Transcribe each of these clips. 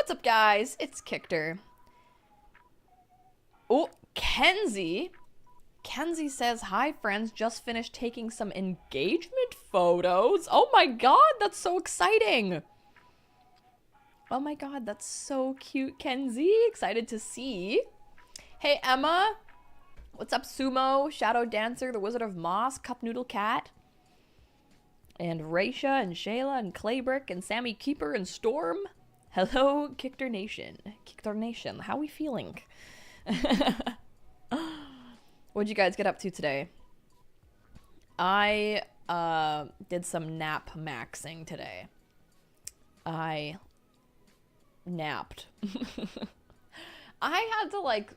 What's up, guys? It's Kictor. Oh, Kenzie. Kenzie says, hi, friends. Just finished taking some engagement photos. Oh my god, that's so exciting. Oh my god, that's so cute, Kenzie. Excited to see. Hey, Emma. What's up, Sumo, Shadow Dancer, the Wizard of Moss, Cup Noodle Cat, and Raisha, and Shayla, and Claybrick, and Sammy Keeper, and Storm. Hello, Kictor Nation. Kictor Nation, how we feeling? What'd you guys get up to today? I did some nap maxing today. I napped. I had to like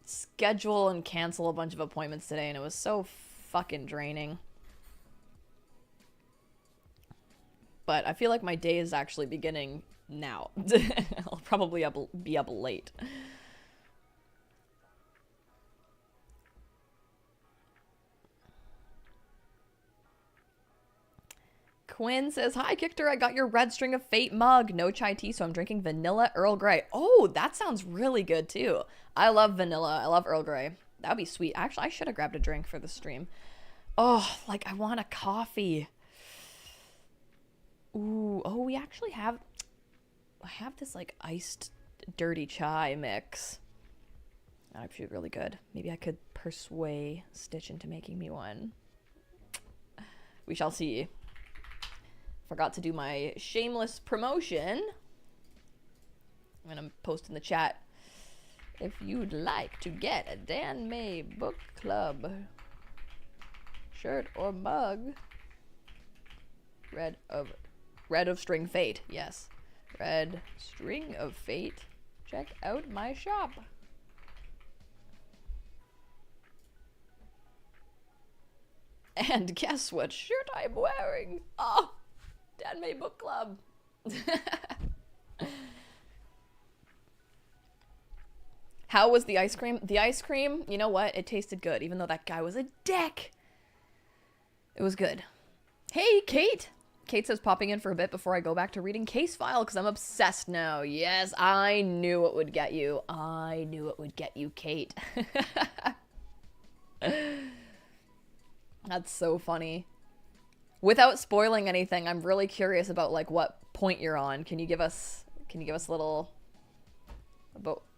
schedule and cancel a bunch of appointments today, and it was so fucking draining. But I feel like my day is actually beginning now. I'll probably be up late. Quinn says, hi, Kictor, I got your Red String of Fate mug. No chai tea, so I'm drinking vanilla Earl Grey. Oh, that sounds really good, too. I love vanilla. I love Earl Grey. That would be sweet. Actually, I should have grabbed a drink for the stream. Oh, like, I want a coffee. Ooh, oh, we actually have... I have this, like, iced dirty chai mix. That would feel really good. Maybe I could persuade Stitch into making me one. We shall see. Forgot to do my shameless promotion. I'm gonna post in the chat if you'd like to get a danmei book club shirt or mug. Red of String Fate, yes. Red String of Fate. Check out my shop. And guess what shirt I'm wearing? Oh, danmei book club. How was the ice cream? The ice cream, you know what? It tasted good, even though that guy was a dick. It was good. Hey, Kate. Kate says popping in for a bit before I go back to reading Case File because I'm obsessed now. Yes, I knew it would get you. I knew it would get you, Kate. That's so funny. Without spoiling anything, I'm really curious about like what point you're on. Can you give us a little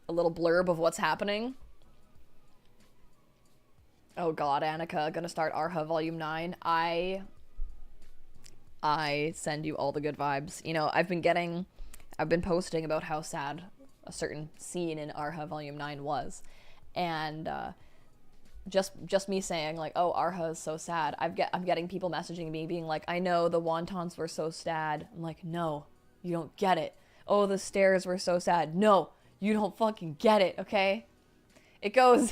blurb of what's happening? Oh god, Annika, gonna start Arha Volume 9. I send you all the good vibes. You know, I've been posting about how sad a certain scene in Arha Volume 9 was. And just me saying like, oh, Arha is so sad. I'm getting people messaging me being like, I know the wontons were so sad. I'm like, no, you don't get it. Oh, the stairs were so sad. No, you don't fucking get it, okay? It goes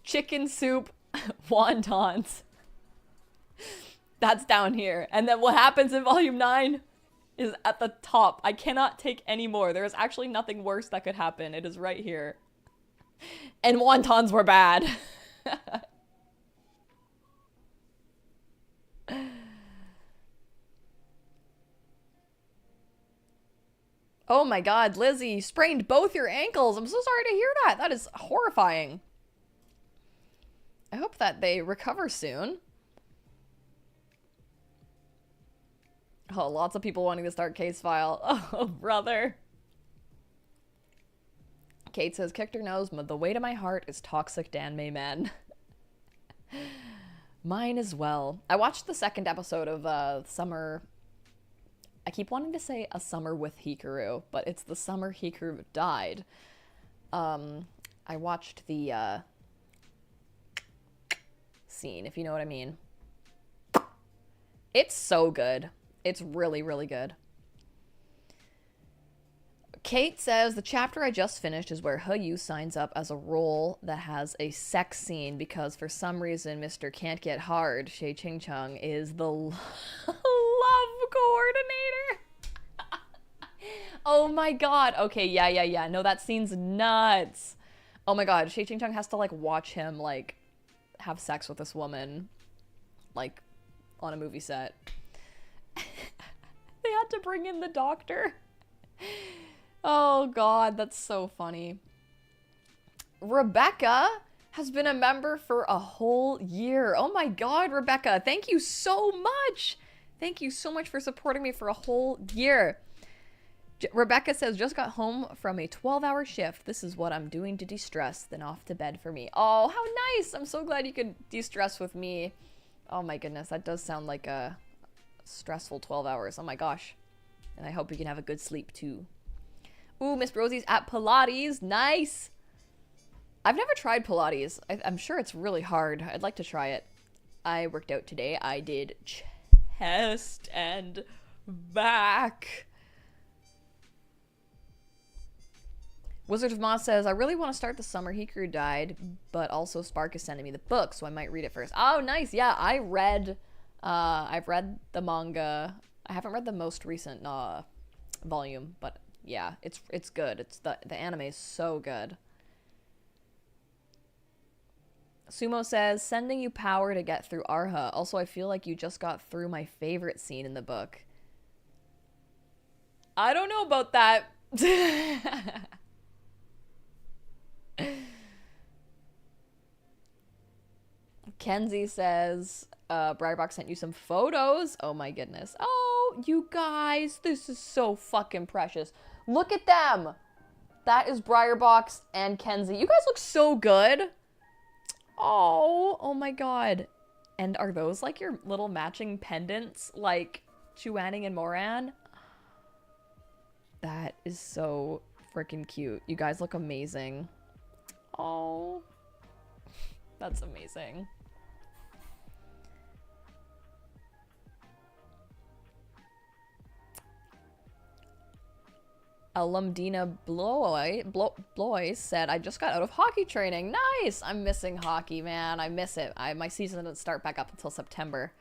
chicken soup, wontons. That's down here. And then what happens in Volume 9 is at the top. I cannot take any more. There is actually nothing worse that could happen. It is right here. And wontons were bad. Oh my god, Lizzie, you sprained both your ankles. I'm so sorry to hear that. That is horrifying. I hope that they recover soon. Oh, lots of people wanting to start Case File. Oh, brother. Kate says, Kictor knows the way to my heart is toxic danmei men. Mine as well. I watched the second episode of Summer... I keep wanting to say A Summer with Hikaru, but it's the summer Hikaru died. I watched the scene, if you know what I mean. It's so good. It's really, really good. Kate says, the chapter I just finished is where He signs up as a role that has a sex scene because for some reason Mr. Can't Get Hard, Shay Ching Chung, is the love coordinator. Oh my god. Okay, yeah. No, that scene's nuts. Oh my god, Shay Ching Chung has to, like, watch him, like, have sex with this woman, like, on a movie set. They had to bring in the doctor. Oh god, that's so funny. Rebecca has been a member for a whole year. Oh my god, Rebecca, thank you so much. Thank you so much for supporting me for a whole year. Rebecca says, just got home from a 12-hour shift. This is what I'm doing to de-stress, then off to bed for me. Oh, how nice. I'm so glad you could de-stress with me. Oh my goodness, that does sound like a stressful 12 hours. Oh my gosh. And I hope you can have a good sleep too. Ooh, Miss Rosie's at Pilates. Nice. I've never tried Pilates. I'm sure it's really hard. I'd like to try it. I worked out today. I did chest and back. Wizard of Moss says, I really want to start The Summer Hikaru Died, but also Spark is sending me the book, so I might read it first. Oh, nice. Yeah, I've read the manga. I haven't read the most recent volume, but yeah, it's good. It's the anime is so good. Sumo says, sending you power to get through Arha. Also, I feel like you just got through my favorite scene in the book. I don't know about that. Kenzie says, Briarbox sent you some photos. Oh my goodness. Oh, you guys, this is so fucking precious. Look at them. That is Briarbox and Kenzie. You guys look so good. Oh my god. And are those like your little matching pendants like Chuaning and Moran? That is so freaking cute. You guys look amazing. Oh, that's amazing. Alumdina Bloy said, I just got out of hockey training. Nice! I'm missing hockey, man. I miss it. My season doesn't start back up until September.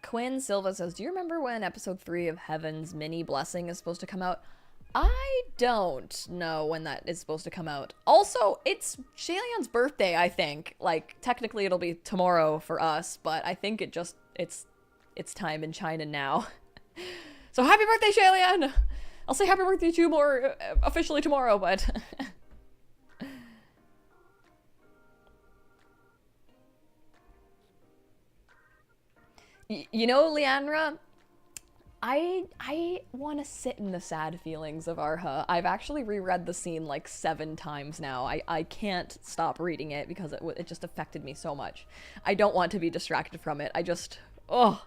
Quinn Silva says, do you remember when episode 3 of Heaven's Mini Blessing is supposed to come out? I don't know when that is supposed to come out. Also, it's Shalian's birthday, I think. Like, technically it'll be tomorrow for us, but I think it's time in China now. So happy birthday, Shalian! I'll say happy birthday to you more officially tomorrow, but... You know, Leandra, I want to sit in the sad feelings of Arha. I've actually reread the scene like 7 times now. I can't stop reading it because it just affected me so much. I don't want to be distracted from it. I just, oh,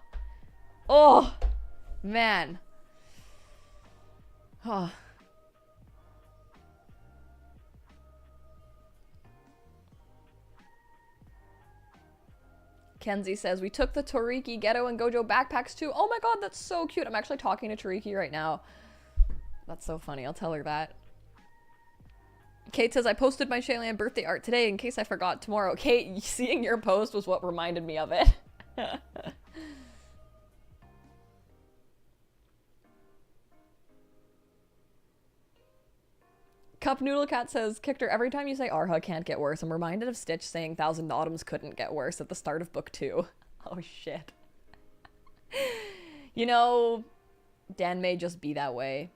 man. Oh. Kenzie says, we took the Toriki Ghetto and Gojo backpacks too. Oh my god, that's so cute. I'm actually talking to Toriki right now. That's so funny. I'll tell her that. Kate says, I posted my Shalian birthday art today in case I forgot tomorrow. Kate, seeing your post was what reminded me of it. Cup Noodle Cat says, Kictor, every time you say Arha can't get worse, I'm reminded of Stitch saying Thousand Autumns couldn't get worse at the start of book 2. Oh shit. You know, Dan may just be that way.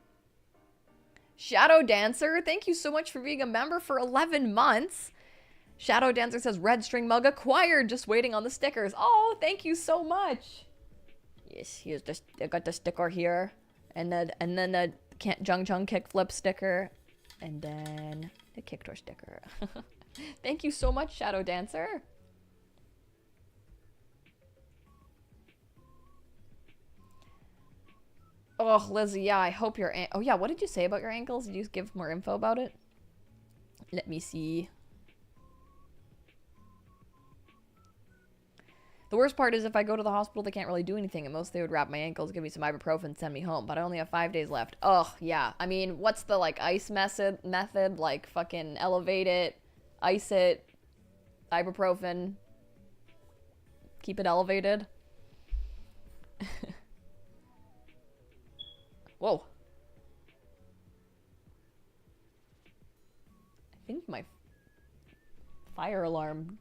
Shadow Dancer, thank you so much for being a member for 11 months. Shadow Dancer says, red string mug acquired, just waiting on the stickers. Oh, thank you so much. Yes, here's just, I got the sticker here. And then a Jung Chung kickflip sticker. And then the Kictor sticker. Thank you so much, Shadow Dancer. Oh, Lizzie, yeah, I hope your... Oh, yeah, what did you say about your ankles? Did you give more info about it? Let me see. The worst part is if I go to the hospital, they can't really do anything. At most, they would wrap my ankles, give me some ibuprofen, send me home. But I only have 5 days left. Ugh, yeah. I mean, what's the, like, ice method? Like, fucking elevate it, ice it, ibuprofen, keep it elevated. Whoa. I think my fire alarm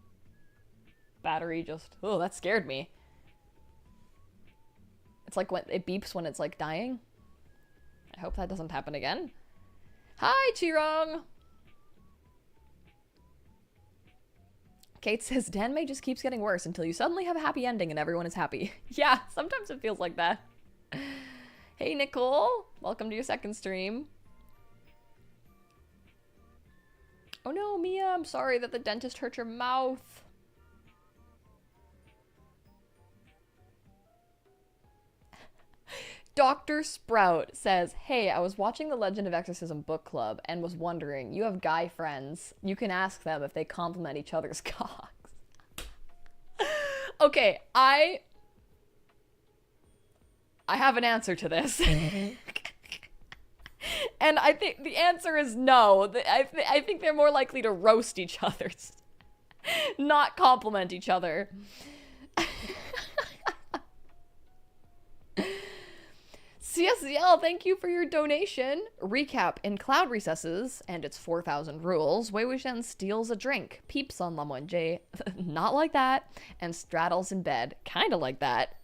battery just... Oh, that scared me. It's like when it beeps when it's like dying. I hope that doesn't happen again. Hi, Chirong! Kate says, danmei just keeps getting worse until you suddenly have a happy ending and everyone is happy. Yeah, sometimes it feels like that. Hey, Nicole! Welcome to your second stream. Oh no, Mia, I'm sorry that the dentist hurt your mouth. Dr. Sprout says, hey, I was watching the Legend of Exorcism book club and was wondering, you have guy friends. You can ask them if they compliment each other's cocks. Okay, I have an answer to this. And I think the answer is no. I think they're more likely to roast each other, not compliment each other. CSCL, thank you for your donation. Recap: in Cloud Recesses and its 4,000 rules, Wei Wuxian steals a drink, peeps on Lamwenjie, not like that, and straddles in bed, kinda like that.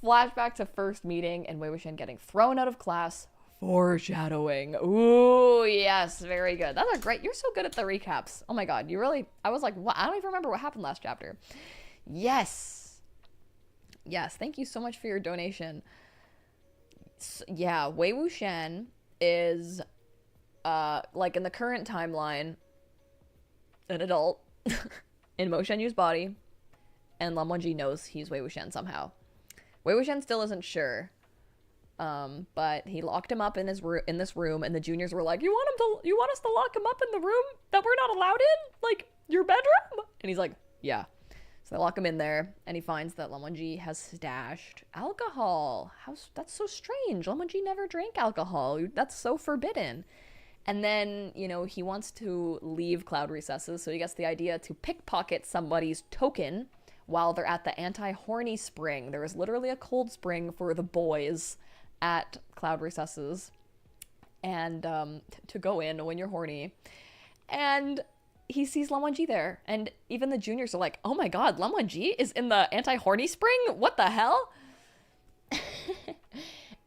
Flashback to first meeting and Wei Wuxian getting thrown out of class. Foreshadowing. Ooh, yes, very good. That's a great. You're so good at the recaps. Oh my god, you really. I was like, what? I don't even remember what happened last chapter. Yes. Yes, thank you so much for your donation. Yeah, Wei Wuxian is, like in the current timeline, an adult in Mo Shenyu's body, and Lan Wangji knows he's Wei Wuxian somehow. Wei Wuxian still isn't sure, but he locked him up in his in this room, and the juniors were like, you want us to lock him up in the room that we're not allowed in? Like, your bedroom? And he's like, yeah. So they lock him in there, and he finds that Lan Wangji has stashed alcohol. That's so strange. Lan Wangji never drank alcohol. That's so forbidden. And then, you know, he wants to leave Cloud Recesses, so he gets the idea to pickpocket somebody's token while they're at the anti-horny spring. There is literally a cold spring for the boys at Cloud Recesses, and to go in when you're horny. And he sees Lan Wangji there, and even the juniors are like, oh my god, Lan Wangji is in the anti-horny spring? What the hell?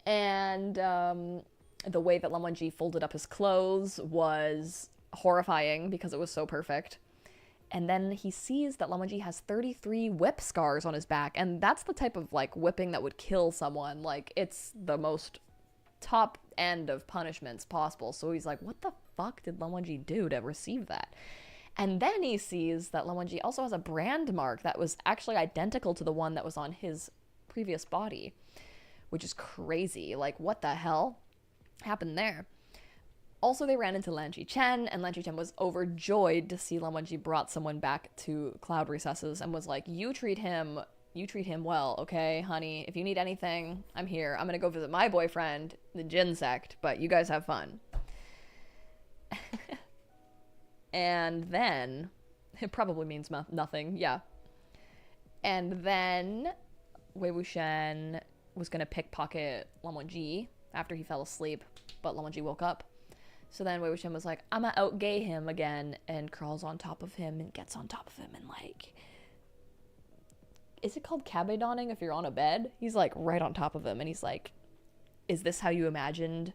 And the way that Lan Wangji folded up his clothes was horrifying because it was so perfect. And then he sees that Lan Wangji has 33 whip scars on his back, and that's the type of, like, whipping that would kill someone. Like, it's the most top end of punishments possible. So he's like, what the fuck did Lan Wangji do to receive that? And then he sees that Lan Wangji also has a brand mark that was actually identical to the one that was on his previous body, which is crazy. Like, what the hell happened there? Also, they ran into Lan Qichen, and Lan Qichen was overjoyed to see Lan Wangji brought someone back to Cloud Recesses and was like, you treat him well, okay, honey? If you need anything, I'm here. I'm gonna go visit my boyfriend, the Jin sect, but you guys have fun. And then, it probably means nothing, yeah. And then Wei Wuxian was gonna pickpocket Lan Wangji after he fell asleep, but Lan Wangji woke up. So then Wei Wuxian was like, I'ma out-gay him again, and crawls on top of him and gets on top of him and, like, is it called cabedoning if you're on a bed? He's, like, right on top of him, and he's like, is this how you imagined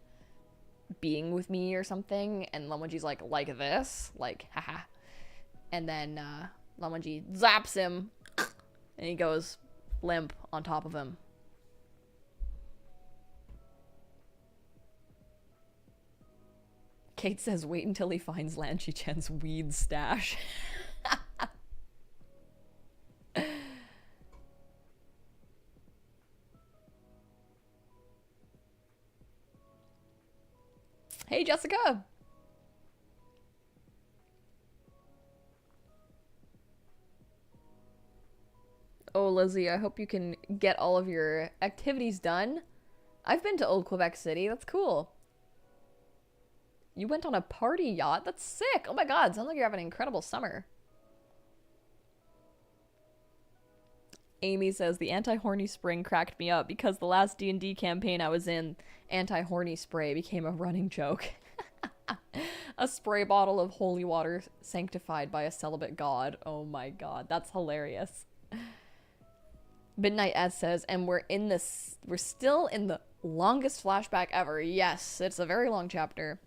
being with me or something? And Lan Wangji's like this? Like, haha. And then Lan Wangji zaps him, and he goes limp on top of him. Kate says, wait until he finds Lan Qichen weed stash. Hey, Jessica! Oh, Lizzie, I hope you can get all of your activities done. I've been to Old Quebec City. That's cool. You went on a party yacht? That's sick! Oh my god, sounds like you're having an incredible summer. Amy says, the anti-horny spring cracked me up because the last D&D campaign I was in, anti-horny spray became a running joke. A spray bottle of holy water sanctified by a celibate god. Oh my god, that's hilarious. Midnight S says, and we're still in the longest flashback ever. Yes, it's a very long chapter.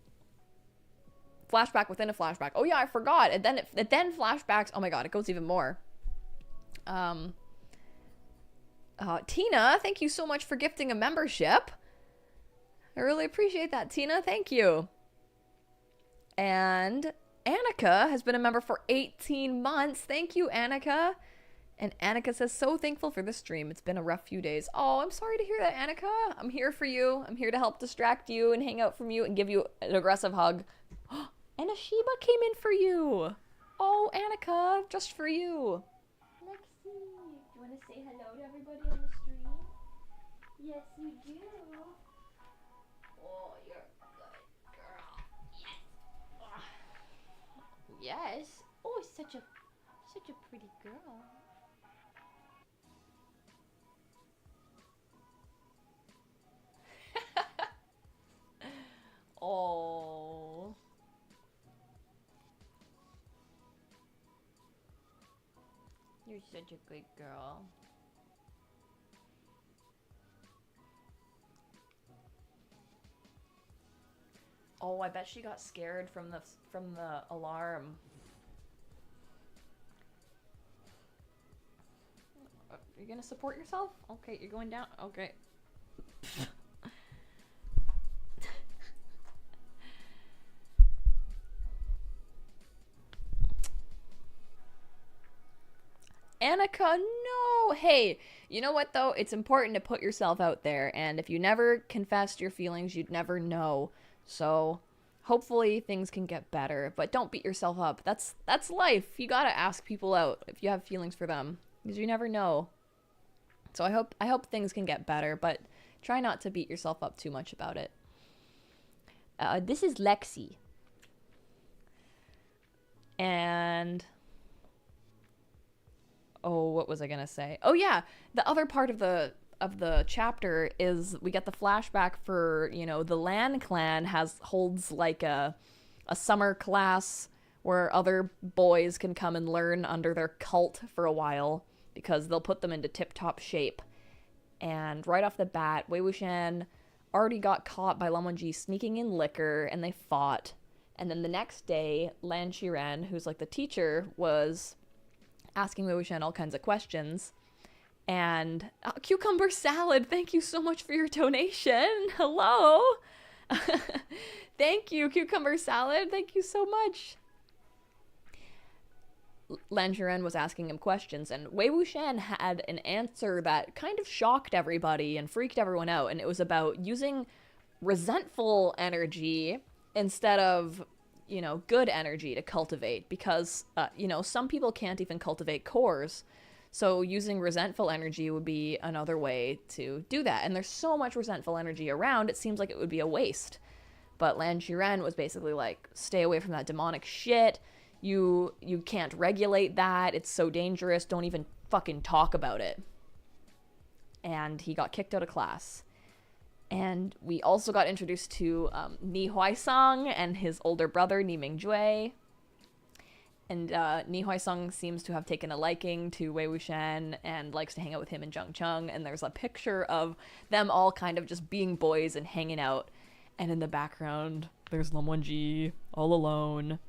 Flashback within a flashback. Oh yeah, I forgot. And then it then flashbacks. Oh my god, it goes even more. Tina, thank you so much for gifting a membership. I really appreciate that, Tina. Thank you. And Annika has been a member for 18 months. Thank you, Annika. And Annika says, so thankful for the stream. It's been a rough few days. Oh, I'm sorry to hear that, Annika. I'm here for you. I'm here to help distract you and hang out from you and give you an aggressive hug. And Ashiba came in for you. Oh, Annika, just for you. Lexi, do you want to say hello to everybody on the stream? Yes, you do. Oh, you're a good girl. Yes. Yes. Oh, such a pretty girl. Oh. You're such a good girl. Oh, I bet she got scared from the alarm. Are you gonna support yourself? Okay, you're going down. Okay. Annika, no! Hey, you know what though? It's important to put yourself out there, and if you never confessed your feelings, you'd never know. So, hopefully things can get better, but don't beat yourself up. That's life. You gotta ask people out if you have feelings for them, because you never know. So I hope things can get better, but try not to beat yourself up too much about it. This is Lexi. And oh, what was I gonna say? Oh yeah, the other part of the chapter is we get the flashback for, you know, the Lan clan holds like a summer class where other boys can come and learn under their cult for a while because they'll put them into tip-top shape. And right off the bat, Wei Wuxian already got caught by Lan Wangji sneaking in liquor, and they fought. And then the next day, Lan Qiren, who's like the teacher, was asking Wei Wuxian all kinds of questions. And cucumber salad, thank you so much for your donation. Hello. Thank you, cucumber salad. Thank you so much. Lan Qiren was asking him questions, and Wei Wuxian had an answer that kind of shocked everybody and freaked everyone out. And it was about using resentful energy instead of, you know, good energy to cultivate, because, you know, some people can't even cultivate cores. So using resentful energy would be another way to do that. And there's so much resentful energy around, it seems like it would be a waste. But Lan Qiren was basically like, stay away from that demonic shit. You can't regulate that. It's so dangerous. Don't even fucking talk about it. And he got kicked out of class. And we also got introduced to Ni Huaisang and his older brother, Ni Mingjue. And Ni Huaisang seems to have taken a liking to Wei Wuxian and likes to hang out with him and Zheng Cheng. And there's a picture of them all kind of just being boys and hanging out. And in the background, there's Lan Wangji all alone.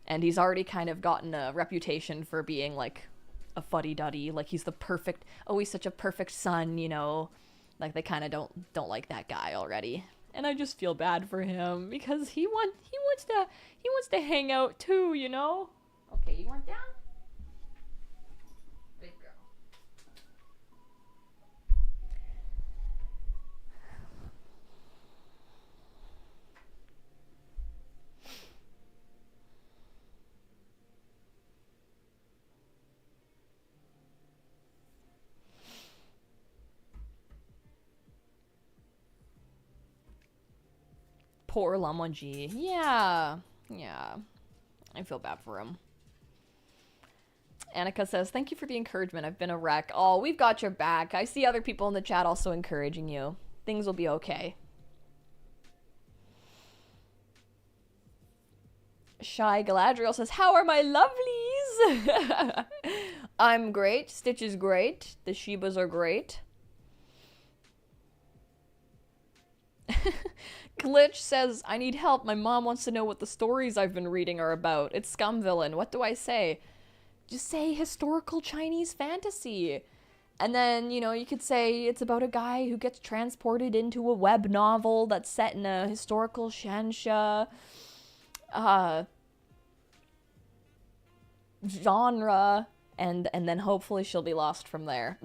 And he's already kind of gotten a reputation for being like a fuddy-duddy. Like he's he's such a perfect son, you know. Like they kind of don't like that guy already. And I just feel bad for him because he wants to hang out too, you know. Okay, you want down? Good girl. Poor Lan Wangji. Yeah. I feel bad for him. Annika says, thank you for the encouragement. I've been a wreck. Oh, we've got your back. I see other people in the chat also encouraging you. Things will be okay. Shy Galadriel says, how are my lovelies? I'm great. Stitch is great. The Shibas are great. Glitch says, I need help. My mom wants to know what the stories I've been reading are about. It's Scum Villain. What do I say? Just say historical Chinese fantasy. And then, you know, you could say it's about a guy who gets transported into a web novel that's set in a historical Shansha genre. And then hopefully she'll be lost from there.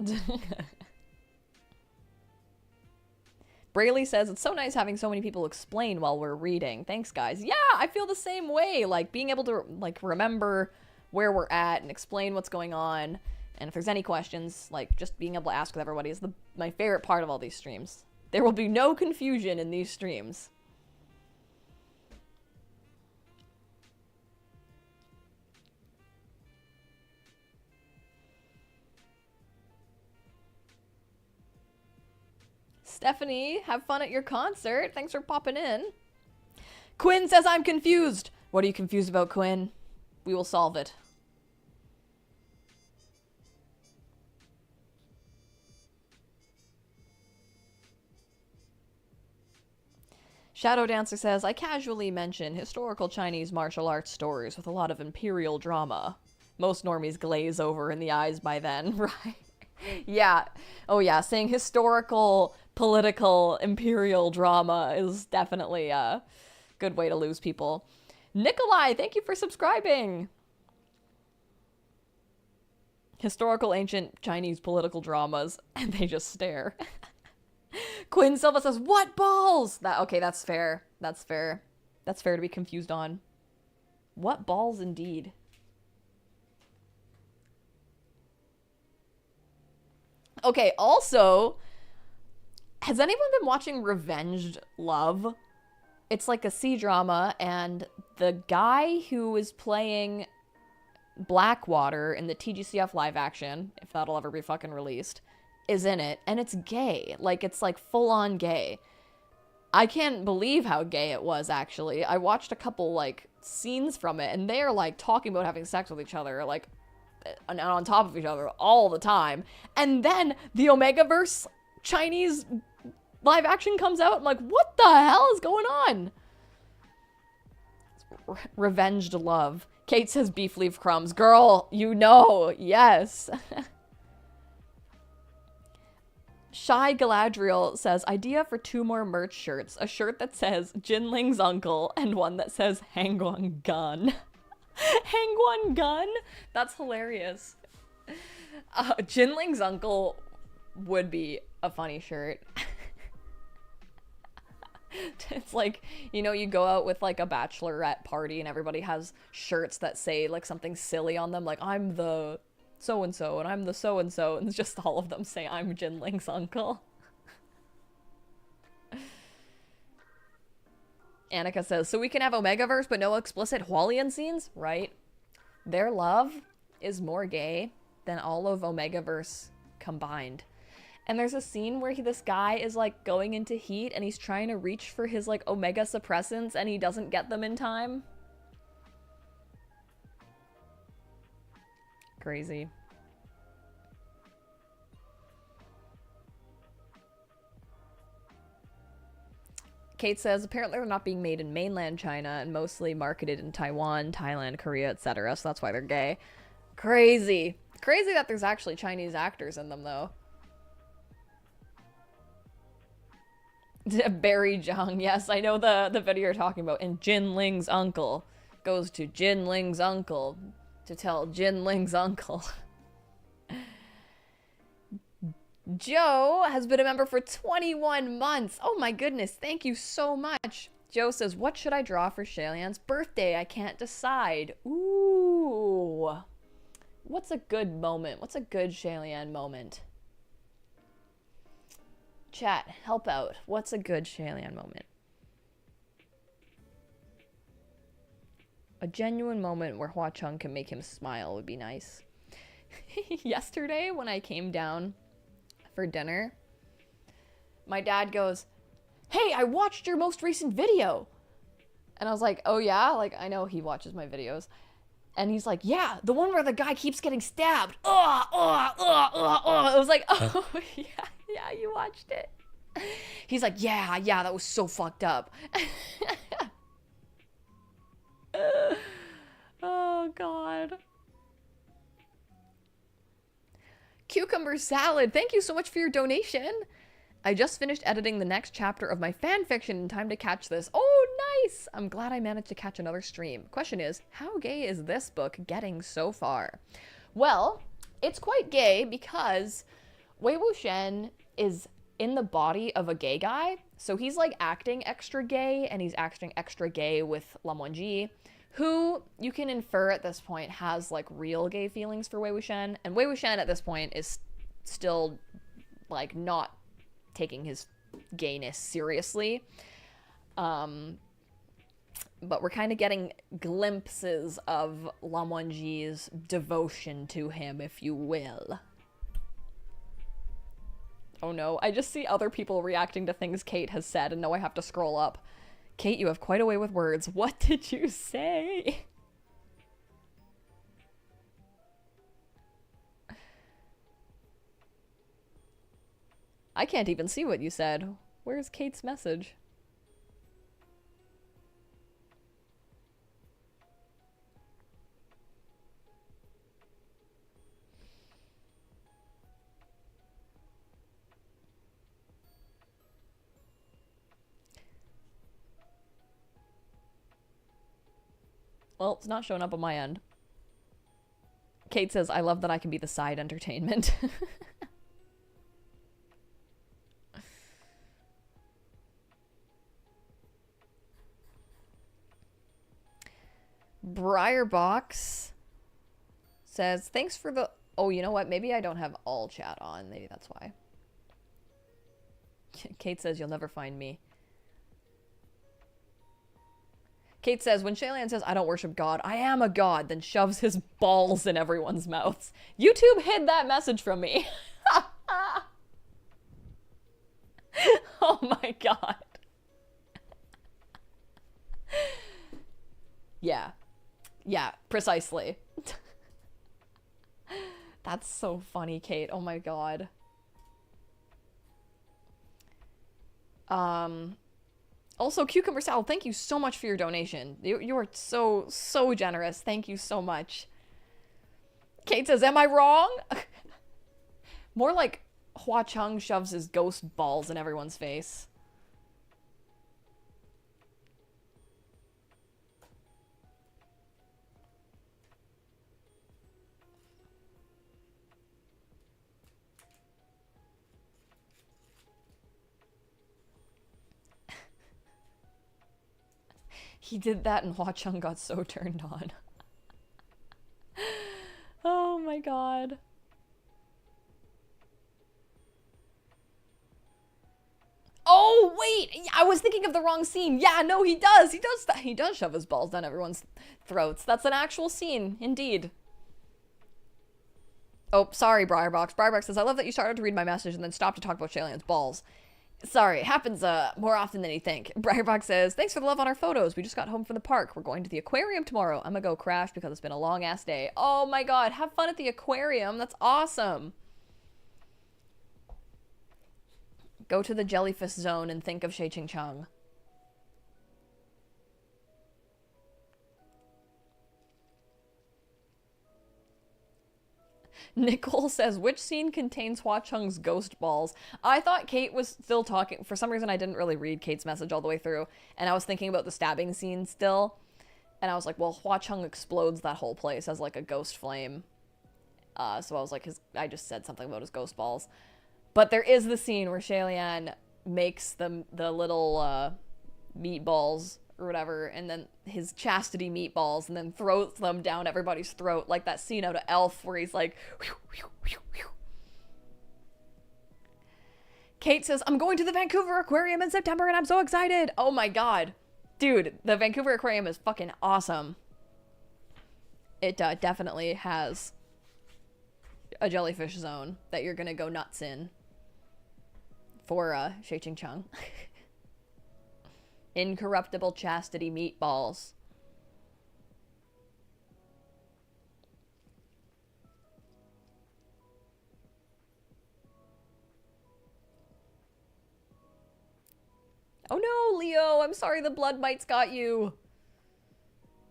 Brayley says, it's so nice having so many people explain while we're reading. Thanks, guys. Yeah, I feel the same way. Like, being able to, like, remember where we're at and explain what's going on. And if there's any questions, like, just being able to ask with everybody is my favorite part of all these streams. There will be no confusion in these streams. Stephanie, have fun at your concert. Thanks for popping in. Quinn says, I'm confused. What are you confused about, Quinn? We will solve it. Shadow Dancer says, I casually mention historical Chinese martial arts stories with a lot of imperial drama. Most normies glaze over in the eyes by then, right? Yeah. Oh yeah, saying historical, political, imperial drama is definitely a good way to lose people. Nikolai, thank you for subscribing! Historical ancient Chinese political dramas, and they just stare. Quinn Silva says, what balls? Okay, that's fair. That's fair. That's fair to be confused on. What balls indeed. Okay, also, has anyone been watching Revenged Love? It's like a C-drama, and the guy who is playing Blackwater in the TGCF live action, if that'll ever be fucking released, is in it, and it's gay. Like, it's like full-on gay. I can't believe how gay it was, actually. I watched a couple, like, scenes from it, and they're, like, talking about having sex with each other, like, on top of each other all the time. And then the Omegaverse Chinese live action comes out. I'm like, what the hell is going on? Revenged Love. Kate says beef leaf crumbs. Girl, you know, yes. Shy Galadriel says, idea for 2 more merch shirts. A shirt that says Jinling's uncle and one that says Hangguan Gun. Hangguan Gun? That's hilarious. Jinling's uncle would be a funny shirt. It's like, you know, you go out with like a bachelorette party and everybody has shirts that say like something silly on them, like I'm the so-and-so and I'm the so-and-so, and it's just all of them say I'm Jinling's uncle. Annika says, so we can have Omegaverse but no explicit Hualien scenes? Right. Their love is more gay than all of Omegaverse combined. And there's a scene where this guy is like going into heat and he's trying to reach for his like Omega suppressants and he doesn't get them in time. Crazy. Kate says, apparently they're not being made in mainland China and mostly marketed in Taiwan, Thailand, Korea, etc. So that's why they're gay. Crazy. Crazy that there's actually Chinese actors in them, though. Barry Zhang, yes, I know the video you're talking about. And Jin Ling's uncle goes to Jin Ling's uncle to tell Jin Ling's uncle. Joe has been a member for 21 months. Oh my goodness, thank you so much. Joe says, what should I draw for Shalian's birthday? I can't decide. Ooh. What's a good moment? What's a good Shalian moment? Chat, help out. What's a good Shalian moment? A genuine moment where Hua Chung can make him smile would be nice. Yesterday, when I came down for dinner, my dad goes, hey, I watched your most recent video. And I was like, oh yeah? Like, I know he watches my videos. And he's like, yeah, the one where the guy keeps getting stabbed. Ugh, ugh, ugh, ugh, ugh. It was like, oh, yeah, you watched it. He's like, yeah, that was so fucked up. Oh, God. Cucumber salad, thank you so much for your donation. I just finished editing the next chapter of my fan fiction in time to catch this. Oh, nice! I'm glad I managed to catch another stream. Question is, how gay is this book getting so far? Well, it's quite gay because Wei Wuxian is in the body of a gay guy. So he's like acting extra gay, and he's acting extra gay with Lan Wangji, who you can infer at this point has like real gay feelings for Wei Wuxian. And Wei Wuxian at this point is still like not taking his gayness seriously. But we're kind of getting glimpses of Lan Wangji's devotion to him, if you will. Oh no, I just see other people reacting to things Kate has said, and now I have to scroll up. Kate, you have quite a way with words. What did you say? I can't even see what you said. Where's Kate's message? Well, it's not showing up on my end. Kate says, I love that I can be the side entertainment. Briarbox says, thanks for the... Oh, you know what? Maybe I don't have all chat on. Maybe that's why. Kate says, you'll never find me. Kate says, when Shaylan says, I don't worship God, I am a god, then shoves his balls in everyone's mouths. YouTube hid that message from me. Oh my god. Yeah. Yeah, precisely. That's so funny, Kate. Oh my god. Also, Cucumber Salad, thank you so much for your donation. You are so generous. Thank you so much. Kate says, am I wrong? More like Hua Chung shoves his ghost balls in everyone's face. He did that and Hua Chung got so turned on. Oh my god. Oh, wait! I was thinking of the wrong scene. Yeah, no, he does. He does shove his balls down everyone's throats. That's an actual scene, indeed. Oh, sorry, Briarbox. Briarbox says, I love that you started to read my message and then stopped to talk about Shaylan's balls. Sorry, it happens more often than you think. Briarbox says, thanks for the love on our photos. We just got home from the park. We're going to the aquarium tomorrow. I'm gonna go crash because it's been a long-ass day. Oh my god, have fun at the aquarium. That's awesome. Go to the jellyfish zone and think of Shay Ching Chung. Nicole says, which scene contains Hua Chung's ghost balls? I thought Kate was still talking. For some reason, I didn't really read Kate's message all the way through. And I was thinking about the stabbing scene still. And I was like, well, Hua Chung explodes that whole place as like a ghost flame. So I was like, I just said something about his ghost balls. But there is the scene where Shaylan makes the little meatballs or whatever, and then his chastity meatballs, and then throws them down everybody's throat, like that scene out of Elf where he's like, whew, whew, whew, whew. Kate says, I'm going to the Vancouver Aquarium in September and I'm so excited. Oh my god. Dude, the Vancouver Aquarium is fucking awesome. It definitely has a jellyfish zone that you're gonna go nuts in for Shay Ching Chung. Incorruptible chastity meatballs. Oh no, Leo, I'm sorry the blood mites got you.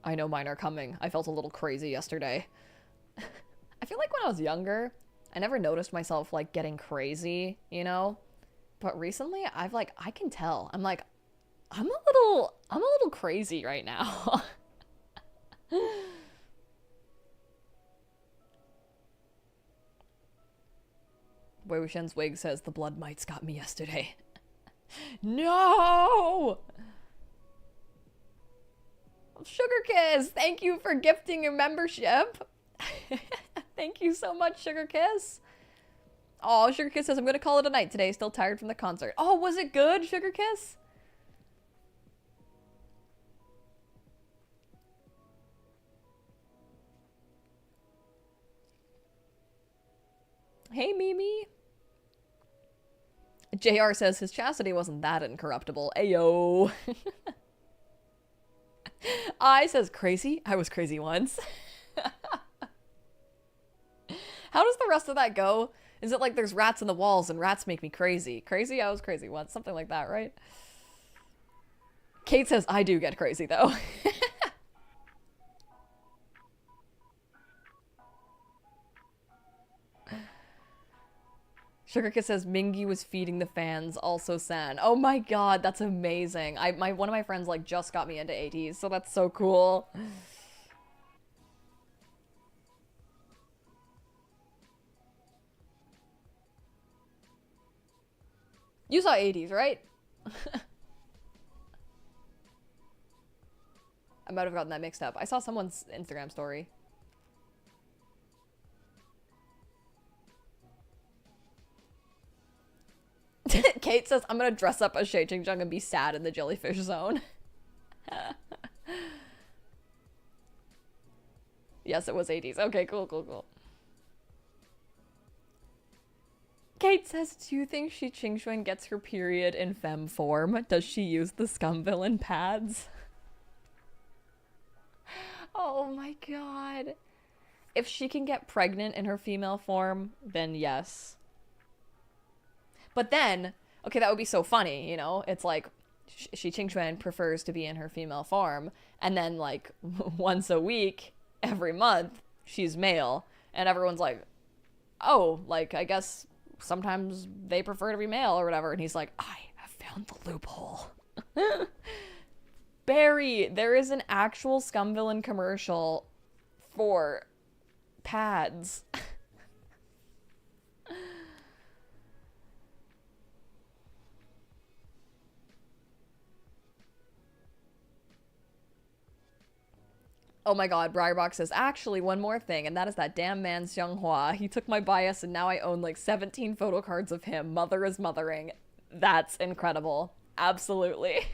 I know mine are coming. I felt a little crazy yesterday. I feel like when I was younger, I never noticed myself like getting crazy, you know? But recently I've like I can tell. I'm like I'm a little crazy right now. Wei Wuxian's wig says the blood mites got me yesterday. No! Sugar Kiss, thank you for gifting your membership. Thank you so much, Sugar Kiss. Oh, Sugar Kiss says, I'm gonna call it a night today. Still tired from the concert. Oh, was it good, Sugar Kiss? Hey, Mimi. JR says his chastity wasn't that incorruptible. Ayo. I says crazy. I was crazy once. How does the rest of that go? Is it like there's rats in the walls and rats make me crazy? Crazy? I was crazy once. Something like that, right? Kate says I do get crazy though. Sugar Kiss says Mingy was feeding the fans, also San. Oh my god, that's amazing. One of my friends like just got me into 80s, so that's so cool. You saw 80s, right? I might have gotten that mixed up. I saw someone's Instagram story. Kate says, I'm gonna dress up as Shay Ching-chung and be sad in the jellyfish zone. Yes, it was 80s. Okay, cool. Kate says, do you think Shi Qingxuan gets her period in femme form? Does she use the scum villain pads? Oh my god. If she can get pregnant in her female form, then yes. But then, okay, that would be so funny, you know? It's like, Shi Qingxuan prefers to be in her female form, and then, like, once a week, every month, she's male, and everyone's like, oh, like, I guess sometimes they prefer to be male or whatever, and he's like, I have found the loophole. Barry, there is an actual scum villain commercial for pads. Oh my god, Briarbox says, actually, one more thing, and that is that damn man Xianghua. He took my bias and now I own like 17 photo cards of him. Mother is mothering. That's incredible. Absolutely.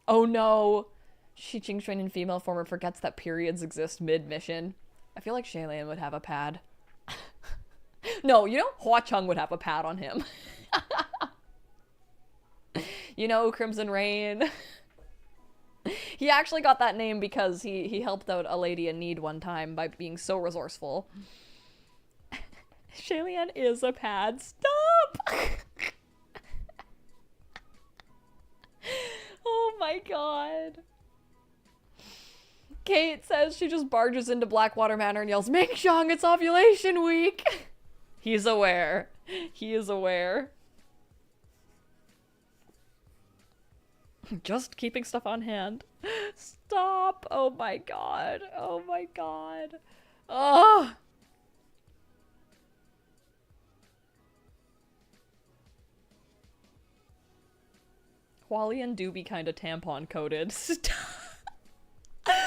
Oh no. Shi Qingxuan in female form forgets that periods exist mid-mission. I feel like Shaylin would have a pad. No, you know, Hua Chung would have a pad on him. You know, Crimson Rain. He actually got that name because he helped out a lady in need one time by being so resourceful. Shaylin is a pad. Stop! Oh my god. Kate says she just barges into Blackwater Manor and yells, Ming Xiang, it's ovulation week! He's aware. He is aware. Just keeping stuff on hand. Stop! Oh my god. Oh my god. Oh! Hualian do be kinda tampon coated. Stop!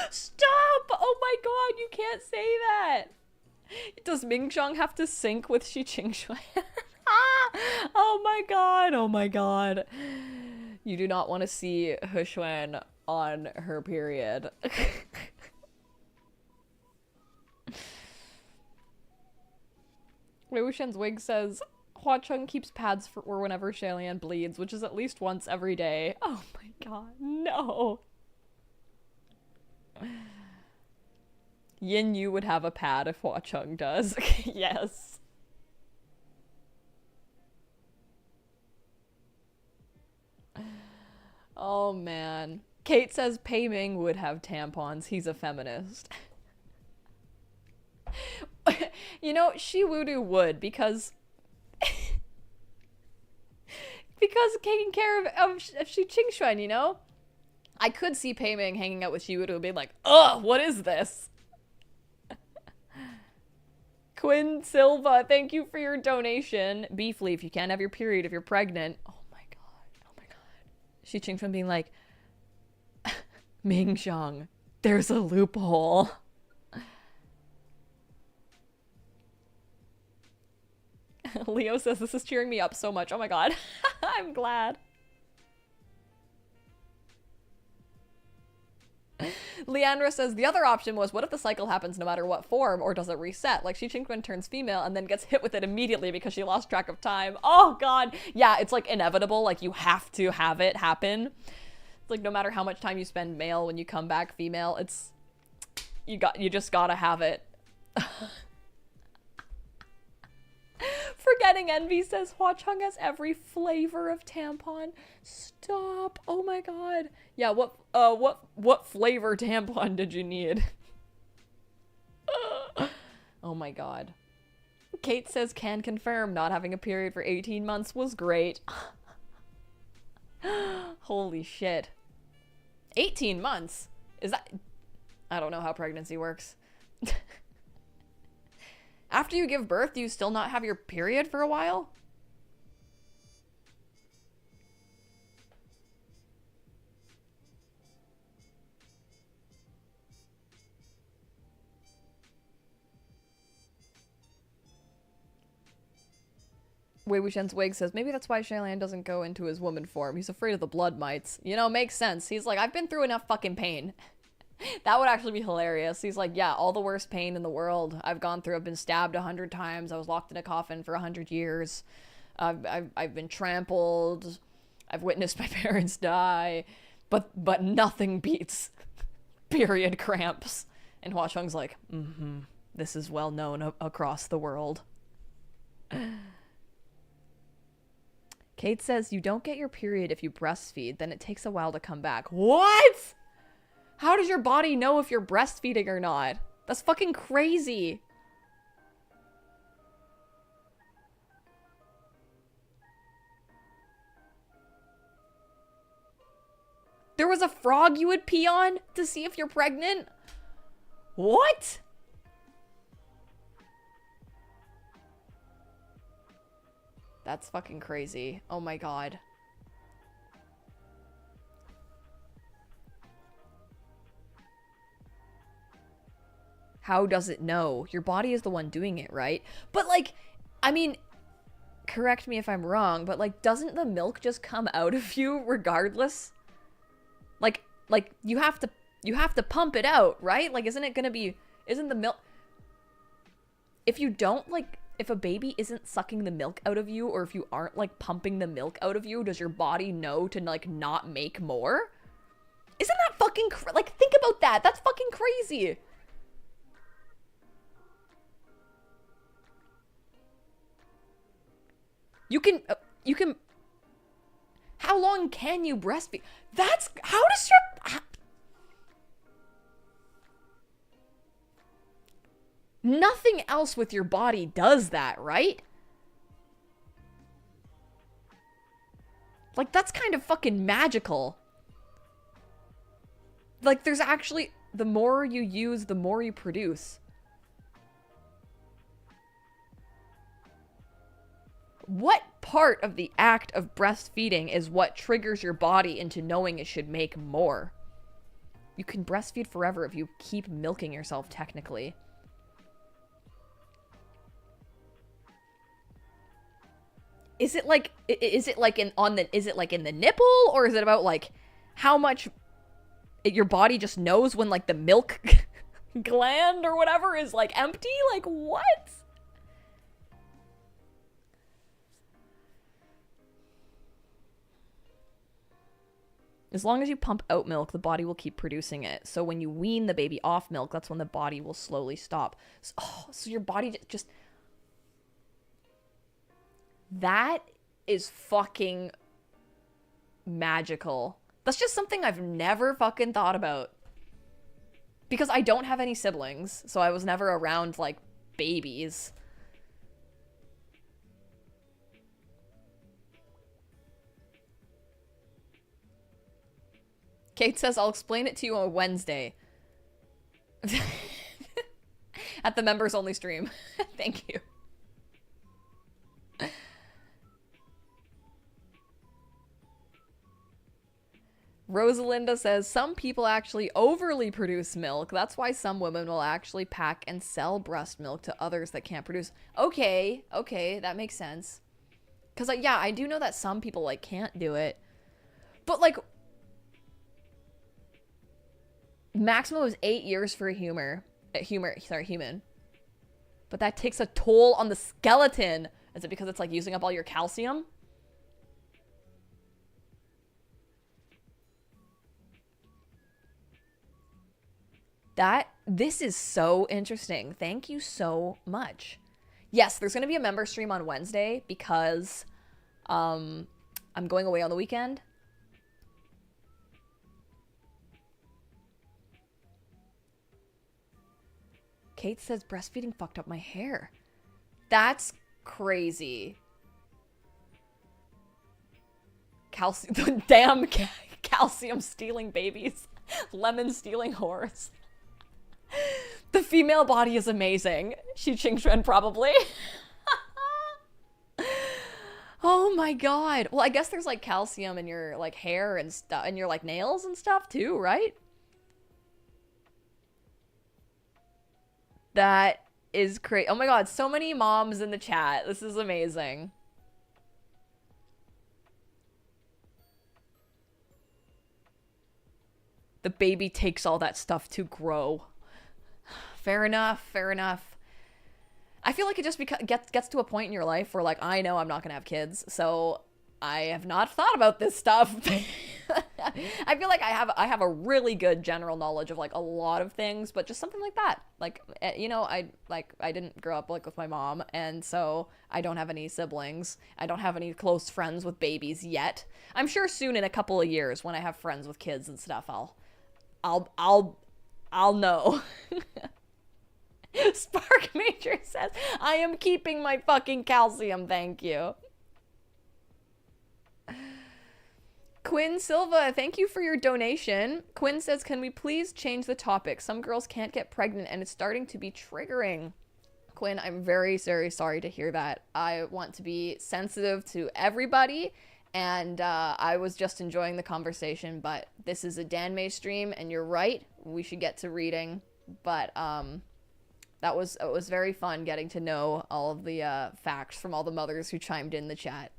Stop! Oh my god, you can't say that! Does Mingxiang have to sync with Shi Qingxuan? Oh my god, oh my god. You do not want to see He Xuan on her period. Wei Wuxian's wig says, Hua Chung keeps pads for whenever Shailian bleeds, which is at least once every day. Oh my god, no. Yin Yu would have a pad if Hua Chung does. Yes. Oh man. Kate says Pei Ming would have tampons. He's a feminist. You know, Shiwudu would, because taking care of Shi Qingshuan, you know? I could see Pei Ming hanging out with Shiwudu and being like, ugh, what is this? Quinn Silva, thank you for your donation. Beefly, if you can't have your period if you're pregnant. Oh my god. Oh my god. Shi Qingshuan being like, Ming Xiang, there's a loophole. Leo says this is cheering me up so much. Oh my god. I'm glad. Leandra says the other option was, what if the cycle happens no matter what form, or does it reset? Like Shi Qingshuan turns female and then gets hit with it immediately because she lost track of time. Oh god. Yeah, it's like inevitable. Like you have to have it happen. It's like no matter how much time you spend male, when you come back female, it's you just gotta have it. Forgetting Envy says Hua Chung has every flavor of tampon. Stop. Oh my god. Yeah, what flavor tampon did you need? Oh my god. Kate says can confirm not having a period for 18 months was great. Holy shit. 18 months? Is that... I don't know how pregnancy works. After you give birth, do you still not have your period for a while? Wei Wuxian's wig says, maybe that's why Shailan doesn't go into his woman form. He's afraid of the blood mites. You know, makes sense. He's like, I've been through enough fucking pain. That would actually be hilarious. He's like, yeah, all the worst pain in the world I've gone through. I've been stabbed 100 times. I was locked in a coffin for 100 years. I've been trampled. I've witnessed my parents die. But nothing beats period cramps. And Hua Chung's like, this is well known across the world. Kate says, you don't get your period if you breastfeed. Then it takes a while to come back. What? How does your body know if you're breastfeeding or not? That's fucking crazy. There was a frog you would pee on to see if you're pregnant? What? That's fucking crazy. Oh my god. How does it know? Your body is the one doing it, right? But like, I mean, correct me if I'm wrong, but like, doesn't the milk just come out of you regardless? Like you have to pump it out, right? Like, isn't the milk, if you don't, like, if a baby isn't sucking the milk out of you, or if you aren't like pumping the milk out of you, does your body know to like not make more? Isn't that fucking like, think about that. That's fucking crazy. You can, how long can you breastfeed? How does your, nothing else with your body does that, right? Like, that's kind of fucking magical. Like, there's actually, the more you use, the more you produce. What part of the act of breastfeeding is what triggers your body into knowing it should make more? You can breastfeed forever if you keep milking yourself, technically. Is it like in the nipple, or is it about like how much your body just knows when like the milk gland or whatever is like empty? Like, what? As long as you pump out milk, the body will keep producing it. So when you wean the baby off milk, that's when the body will slowly stop. So your body just... That is fucking magical. That's just something I've never fucking thought about. Because I don't have any siblings, so I was never around, like, babies. Kate says, I'll explain it to you on Wednesday. At the members only stream. Thank you. Rosalinda says, some people actually overly produce milk. That's why some women will actually pack and sell breast milk to others that can't produce. Okay, that makes sense. Because, yeah, I do know that some people, like, can't do it. But, like, maximum is 8 years for a human. But that takes a toll on the skeleton. Is it because it's, like, using up all your calcium? This is so interesting. Thank you so much. Yes, there's going to be a member stream on Wednesday because I'm going away on the weekend. Kate says breastfeeding fucked up my hair. That's crazy. Calcium, damn calcium stealing babies. Lemon stealing whores. The female body is amazing. Xi Qingxuan probably. Oh my god. Well, I guess there's like calcium in your like hair and stuff, and your like nails and stuff too, right? That is crazy. Oh my god, so many moms in the chat. This is amazing. The baby takes all that stuff to grow. Fair enough, fair enough. I feel like it just gets to a point in your life where, like, I know I'm not gonna have kids, so I have not thought about this stuff. I feel like I have a really good general knowledge of, like, a lot of things, but just something like that. Like, you know, I didn't grow up, like, with my mom, and so I don't have any siblings. I don't have any close friends with babies yet. I'm sure soon, in a couple of years, when I have friends with kids and stuff, I'll know. Spark Major says, I am keeping my fucking calcium, thank you. Quinn Silva, thank you for your donation. Quinn says, can we please change the topic? Some girls can't get pregnant and it's starting to be triggering. Quinn, I'm very, very sorry to hear that. I want to be sensitive to everybody, and I was just enjoying the conversation, but this is a danmei stream, and you're right, we should get to reading, but it was very fun getting to know all of the facts from all the mothers who chimed in the chat.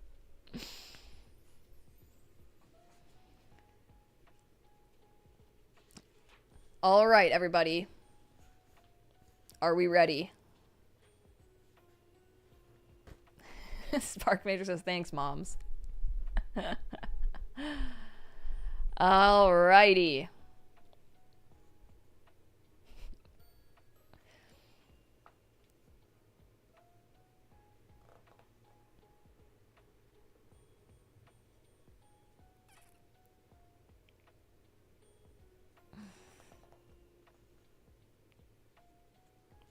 All right, everybody. Are we ready? Spark Major says, thanks, moms. Alrighty.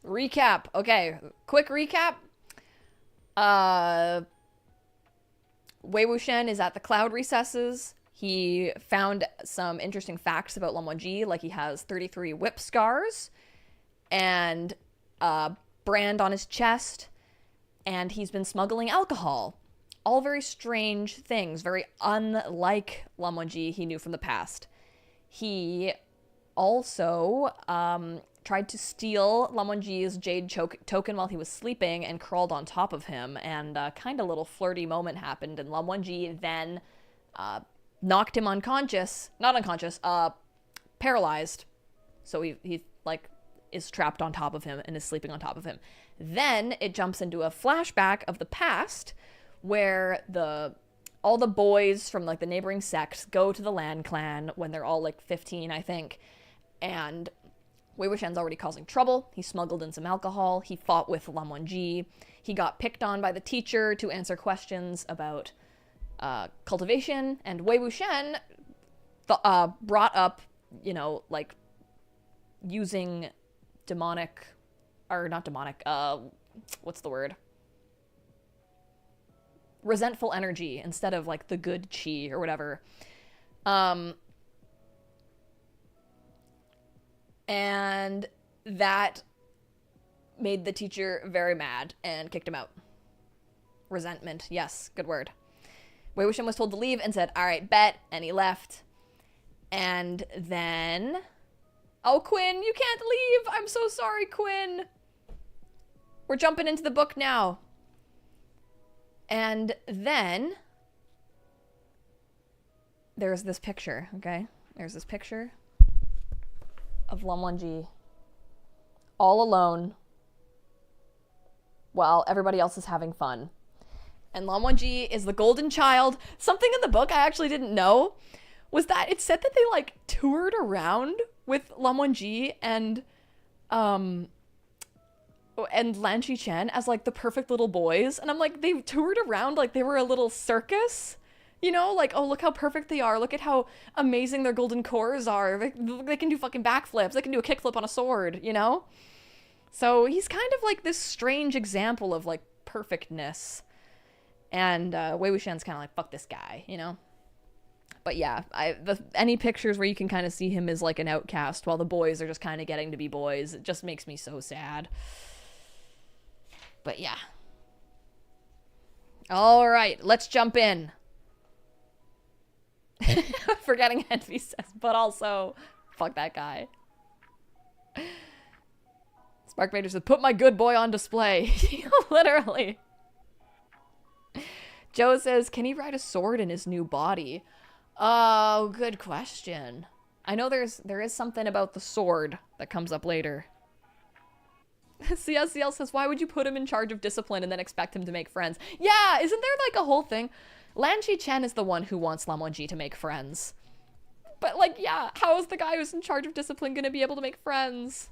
Recap. Okay, quick recap. Wei Wuxian is at the cloud recesses. He found some interesting facts about Lan Wangji, like he has 33 whip scars and a brand on his chest, and he's been smuggling alcohol. All very strange things, very unlike Lan Wangji he knew from the past. He also tried to steal Lan Wangji's jade token while he was sleeping and crawled on top of him, and a kind of little flirty moment happened, and Lan Wangji then knocked him unconscious, not unconscious, paralyzed. So he like is trapped on top of him and is sleeping on top of him. Then it jumps into a flashback of the past where the all the boys from like the neighboring sects go to the Land Clan when they're all like 15, I think. And Wei Wuxian's already causing trouble. He smuggled in some alcohol. He fought with Lan Wangji. He got picked on by the teacher to answer questions about cultivation. And Wei Wuxian brought up, you know, like using demonic, or not demonic, what's the word? Resentful energy instead of like the good chi or whatever. And that made the teacher very mad and kicked him out. Resentment, yes, good word. Wei Wuxian was told to leave and said, all right, bet, and he left. And then... Oh, Quinn, you can't leave! I'm so sorry, Quinn! We're jumping into the book now. And then... There's this picture, okay? There's this picture of Lan Wangji all alone while everybody else is having fun. And Lan Wangji is the golden child. Something in the book I actually didn't know was that it said that they like toured around with Lan Wangji and Lan Qichen as like the perfect little boys. And I'm like, they toured around like they were a little circus. You know, like, oh, look how perfect they are. Look at how amazing their golden cores are. They can do fucking backflips. They can do a kickflip on a sword, you know? So he's kind of like this strange example of, like, perfectness. And Wei Wuxian's kind of like, fuck this guy, you know? But yeah, any pictures where you can kind of see him as, like, an outcast while the boys are just kind of getting to be boys, it just makes me so sad. But yeah. All right, let's jump in. Forgetting Envy says, but also, fuck that guy. Spark Major says, put my good boy on display. Literally. Joe says, can he ride a sword in his new body? Oh, good question. I know there is something about the sword that comes up later. CSCL says, why would you put him in charge of discipline and then expect him to make friends? Yeah, isn't there like a whole thing? Lan Qichen is the one who wants Lan Wangji to make friends. But, like, yeah, how is the guy who's in charge of discipline gonna be able to make friends?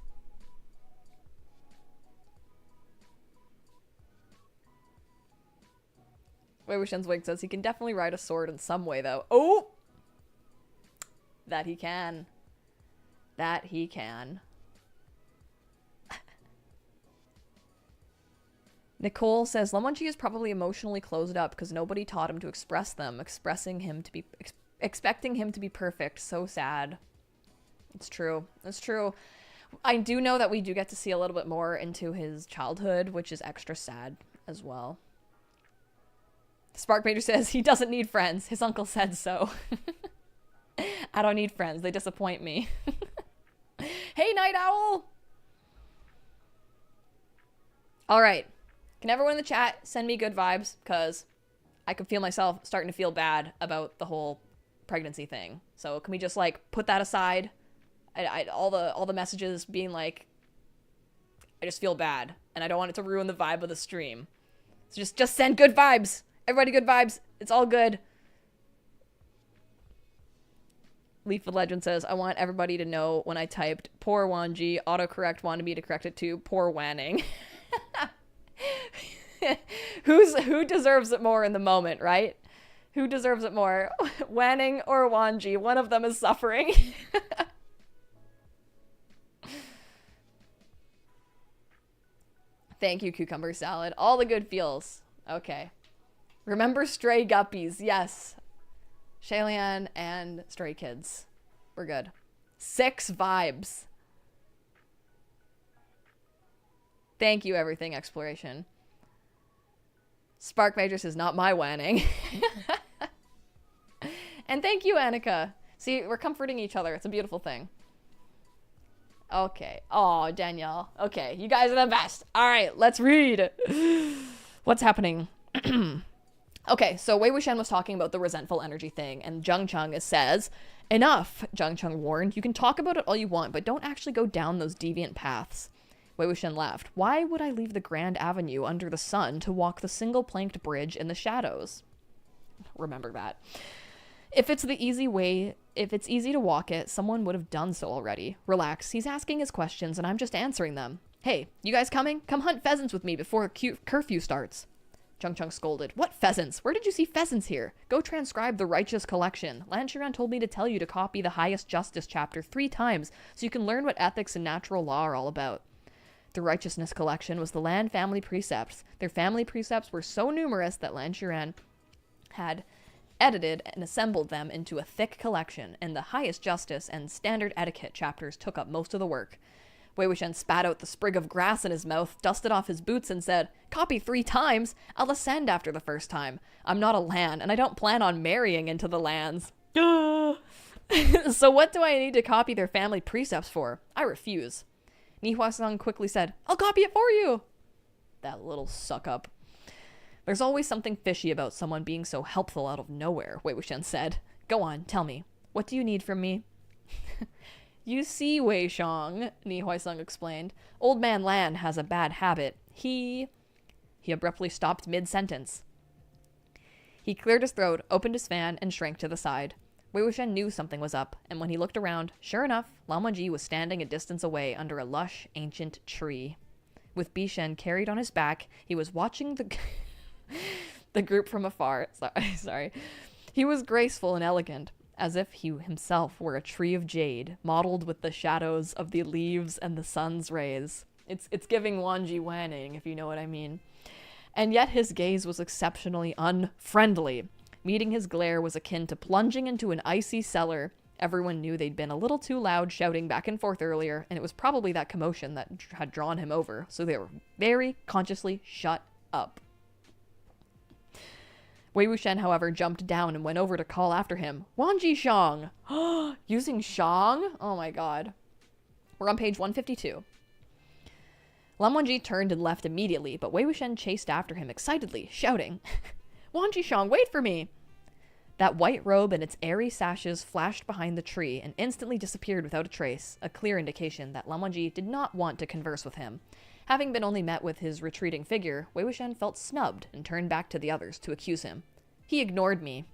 Wei Wuxian's wig says he can definitely ride a sword in some way, though. Oh! That he can. That he can. Nicole says, Lan Wangji is probably emotionally closed up because nobody taught him to express them, expecting him to be perfect. So sad. It's true. It's true. I do know that we do get to see a little bit more into his childhood, which is extra sad as well. Spark Major says he doesn't need friends. His uncle said so. I don't need friends. They disappoint me. Hey, Night Owl! All right. Can everyone in the chat send me good vibes? Because I can feel myself starting to feel bad about the whole pregnancy thing. So can we just, like, put that aside? All the messages being like, I just feel bad. And I don't want it to ruin the vibe of the stream. So just send good vibes. Everybody good vibes. It's all good. Leaf of Legend says, I want everybody to know when I typed poor Wangji, autocorrect wanted me to correct it to poor Wanning. Who deserves it more in the moment, right? Who deserves it more? Wanning or Wangji? One of them is suffering. Thank you, Cucumber Salad. All the good feels. Okay. Remember Stray Guppies. Yes. Shalian and Stray Kids. We're good. 6 vibes. Thank you, Everything Exploration. Spark Major says, not my Wanning. And thank you, Annika. See, we're comforting each other. It's a beautiful thing. Okay. Oh, Danielle. Okay, you guys are the best. All right, let's read. What's happening? Okay, so Wei Wuxian was talking about the resentful energy thing, and Zheng Cheng says, enough, Zheng Cheng warned. You can talk about it all you want, but don't actually go down those deviant paths. Wei Wuxian laughed. Why would I leave the grand avenue under the sun to walk the single-planked bridge in the shadows? remember that. If it's easy to walk it, someone would have done so already. Relax, he's asking his questions and I'm just answering them. Hey, you guys coming? Come hunt pheasants with me before curfew starts. Chung Chung scolded. What pheasants? Where did you see pheasants here? Go transcribe the Righteous Collection. Lan Qiren told me to tell you to copy the Highest Justice chapter 3 times so you can learn what ethics and natural law are all about. The Righteousness Collection was the Lan family precepts. Their family precepts were so numerous that Lan Qiren had edited and assembled them into a thick collection, and the Highest Justice and Standard Etiquette chapters took up most of the work. Wei Wuxian spat out the sprig of grass in his mouth, dusted off his boots, and said, Copy 3 times? I'll ascend after the first time. I'm not a Lan, and I don't plan on marrying into the Lans. So what do I need to copy their family precepts for? I refuse. Ni Huasong quickly said, I'll copy it for you. That little suck-up. There's always something fishy about someone being so helpful out of nowhere, Wei Wuxian said. Go on, tell me. What do you need from me? You see, Wei Shang, Ni Huasong explained. Old man Lan has a bad habit. He abruptly stopped mid-sentence. He cleared his throat, opened his fan, and shrank to the side. Wei Wuxian knew something was up, and when he looked around, sure enough, Lan Wangji was standing a distance away under a lush, ancient tree. With Bishen carried on his back, he was watching the group from afar. Sorry. He was graceful and elegant, as if he himself were a tree of jade, mottled with the shadows of the leaves and the sun's rays. It's giving Wanji Wanning, if you know what I mean. And yet his gaze was exceptionally unfriendly. Meeting his glare was akin to plunging into an icy cellar. Everyone knew they'd been a little too loud shouting back and forth earlier, and it was probably that commotion that had drawn him over, so they were very consciously shut up. Wei Wuxian, however, jumped down and went over to call after him. Wanji Shang! Using Shang? Oh my god. We're on page 152. Lan Wangji turned and left immediately, but Wei Wuxian chased after him excitedly, shouting, Wanji Shang, wait for me! That white robe and its airy sashes flashed behind the tree and instantly disappeared without a trace, a clear indication that Lan Wangji did not want to converse with him. Having been only met with his retreating figure, Wei Wuxian felt snubbed and turned back to the others to accuse him. He ignored me.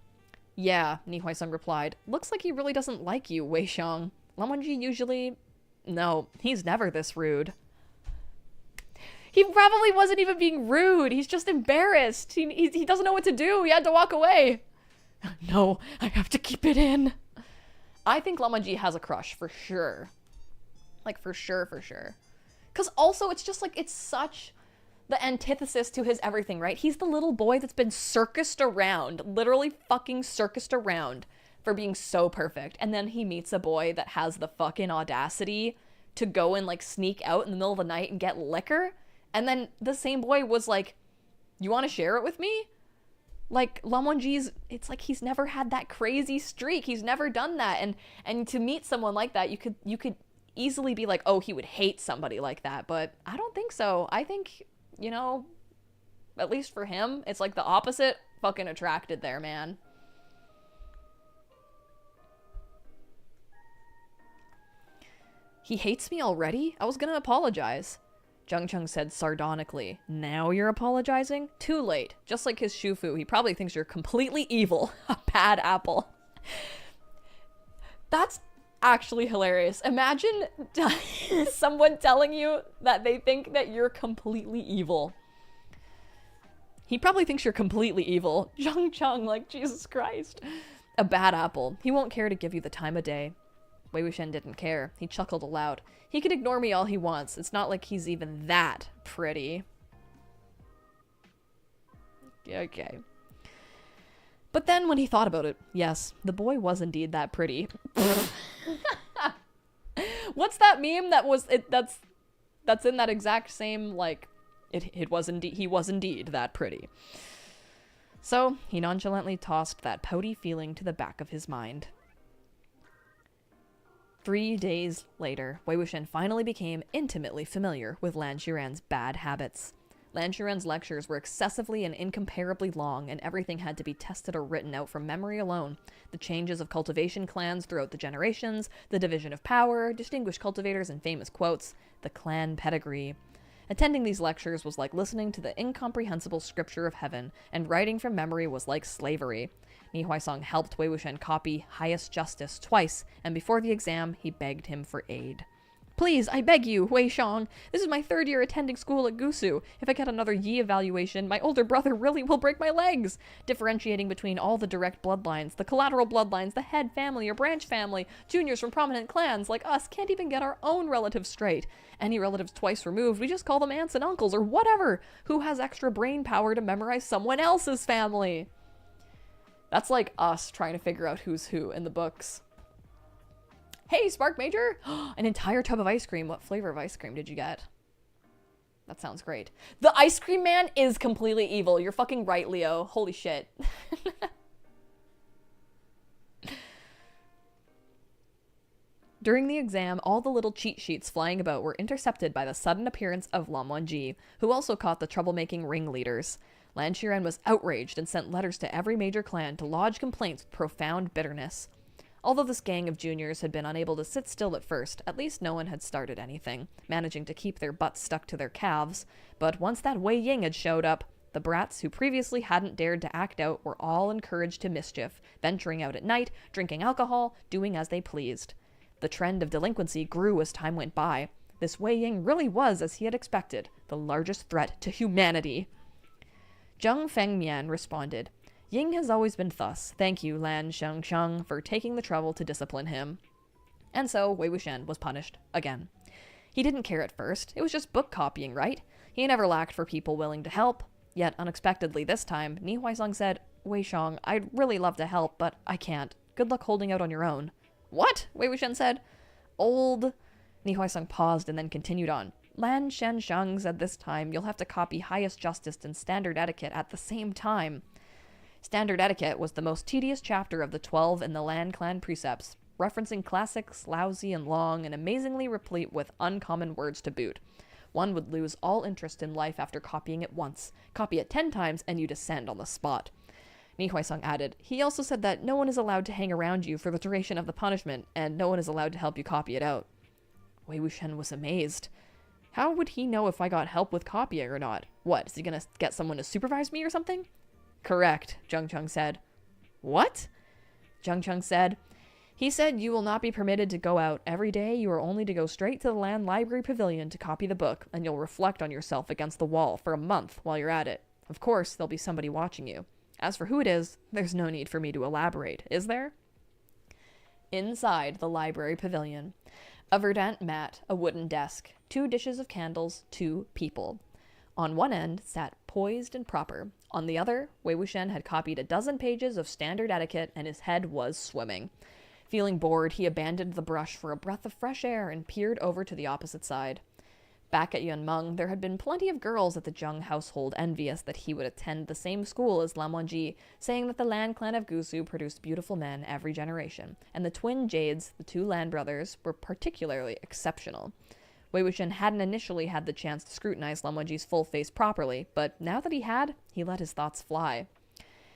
Yeah, Ni Huasong replied. Looks like he really doesn't like you, Wei Xiang. Lan Wangji usually... No, he's never this rude. He probably wasn't even being rude. He's just embarrassed. He doesn't know what to do. He had to walk away. No, I have to keep it in. I think Lan Wangji has a crush, for sure. Like, for sure. Because also, it's just like, it's such the antithesis to his everything, right? He's the little boy that's been circused around, literally fucking circused around for being so perfect. And then he meets a boy that has the fucking audacity to go and, like, sneak out in the middle of the night and get liquor. And then the same boy was like, you want to share it with me? Like, Lan Wangji's, it's like he's never had that crazy streak. He's never done that. And to meet someone like that, you could easily be like, oh, he would hate somebody like that. But I don't think so. I think, you know, at least for him, it's like the opposite. Fucking attracted there, man. He hates me already? I was gonna apologize. Zheng Cheng said sardonically. Now you're apologizing? Too late. Just like his Shufu, he probably thinks you're completely evil. A bad apple. That's actually hilarious. Imagine someone telling you that they think that you're completely evil. He probably thinks you're completely evil. Zheng Cheng, like, Jesus Christ. A bad apple. He won't care to give you the time of day. Wei Wuxian didn't care. He chuckled aloud. He can ignore me all he wants. It's not like he's even that pretty. Okay. But then when he thought about it, yes, the boy was indeed that pretty. What's that meme that was that's in that exact same, like, he was indeed that pretty. So he nonchalantly tossed that pouty feeling to the back of his mind. 3 days later, Wei Wuxian finally became intimately familiar with Lan Qiren's bad habits. Lan Qiren's lectures were excessively and incomparably long, and everything had to be tested or written out from memory alone. The changes of cultivation clans throughout the generations, the division of power, distinguished cultivators and famous quotes, the clan pedigree. Attending these lectures was like listening to the incomprehensible scripture of heaven, and writing from memory was like slavery. Ni Huaisong helped Wei Wuxian copy Highest Justice twice, and before the exam, he begged him for aid. Please, I beg you, Wei Shang. This is my 3rd year attending school at Gusu. If I get another Yi evaluation, my older brother really will break my legs. Differentiating between all the direct bloodlines, the collateral bloodlines, the head family or branch family, juniors from prominent clans like us can't even get our own relatives straight. Any relatives twice removed, we just call them aunts and uncles or whatever. Who has extra brain power to memorize someone else's family? That's like us trying to figure out who's who in the books. Hey, Spark Major! An entire tub of ice cream. What flavor of ice cream did you get? That sounds great. The ice cream man is completely evil. You're fucking right, Leo. Holy shit. During the exam, all the little cheat sheets flying about were intercepted by the sudden appearance of Lan Wangji, who also caught the troublemaking ringleaders. Lan Qiren was outraged and sent letters to every major clan to lodge complaints with profound bitterness. Although this gang of juniors had been unable to sit still at first, at least no one had started anything, managing to keep their butts stuck to their calves. But once that Wei Ying had showed up, the brats who previously hadn't dared to act out were all encouraged to mischief, venturing out at night, drinking alcohol, doing as they pleased. The trend of delinquency grew as time went by. This Wei Ying really was, as he had expected, the largest threat to humanity. Zheng Fengmian responded, Ying has always been thus. Thank you, Lan Shengsheng, for taking the trouble to discipline him. And so Wei Wuxian was punished again. He didn't care at first. It was just book copying, right? He never lacked for people willing to help. Yet, unexpectedly this time, Ni Huaisong said, Wei Shang, I'd really love to help, but I can't. Good luck holding out on your own. What? Wei Wuxian said. Ni Huaisong paused and then continued on. Lan Shengsheng said this time you'll have to copy Highest Justice and Standard Etiquette at the same time. Standard Etiquette was the most tedious chapter of the 12 in the Lan clan precepts, referencing classics, lousy and long, and amazingly replete with uncommon words to boot. One would lose all interest in life after copying it once. Copy it 10 times and you descend on the spot. Ni Huaisong added, he also said that no one is allowed to hang around you for the duration of the punishment, and no one is allowed to help you copy it out. Wei Wuxian was amazed. How would he know if I got help with copying or not? What, is he gonna get someone to supervise me or something? Correct, Zheng Cheng said. What? Zheng Cheng said, he said you will not be permitted to go out. Every day you are only to go straight to the Land Library Pavilion to copy the book, and you'll reflect on yourself against the wall for a month while you're at it. Of course, there'll be somebody watching you. As for who it is, there's no need for me to elaborate, is there? Inside the library pavilion, a verdant mat, a wooden desk, 2 dishes of candles, 2 people. On one end sat poised and proper. On the other, Wei Wuxian had copied a dozen pages of standard etiquette and his head was swimming. Feeling bored, he abandoned the brush for a breath of fresh air and peered over to the opposite side. Back at Yunmeng, there had been plenty of girls at the Zheng household envious that he would attend the same school as Lan Wangji, saying that the Lan clan of Gusu produced beautiful men every generation, and the twin Jades, the 2 Lan brothers, were particularly exceptional. Wei Wuxian hadn't initially had the chance to scrutinize Lan Wangji's full face properly, but now that he had, he let his thoughts fly.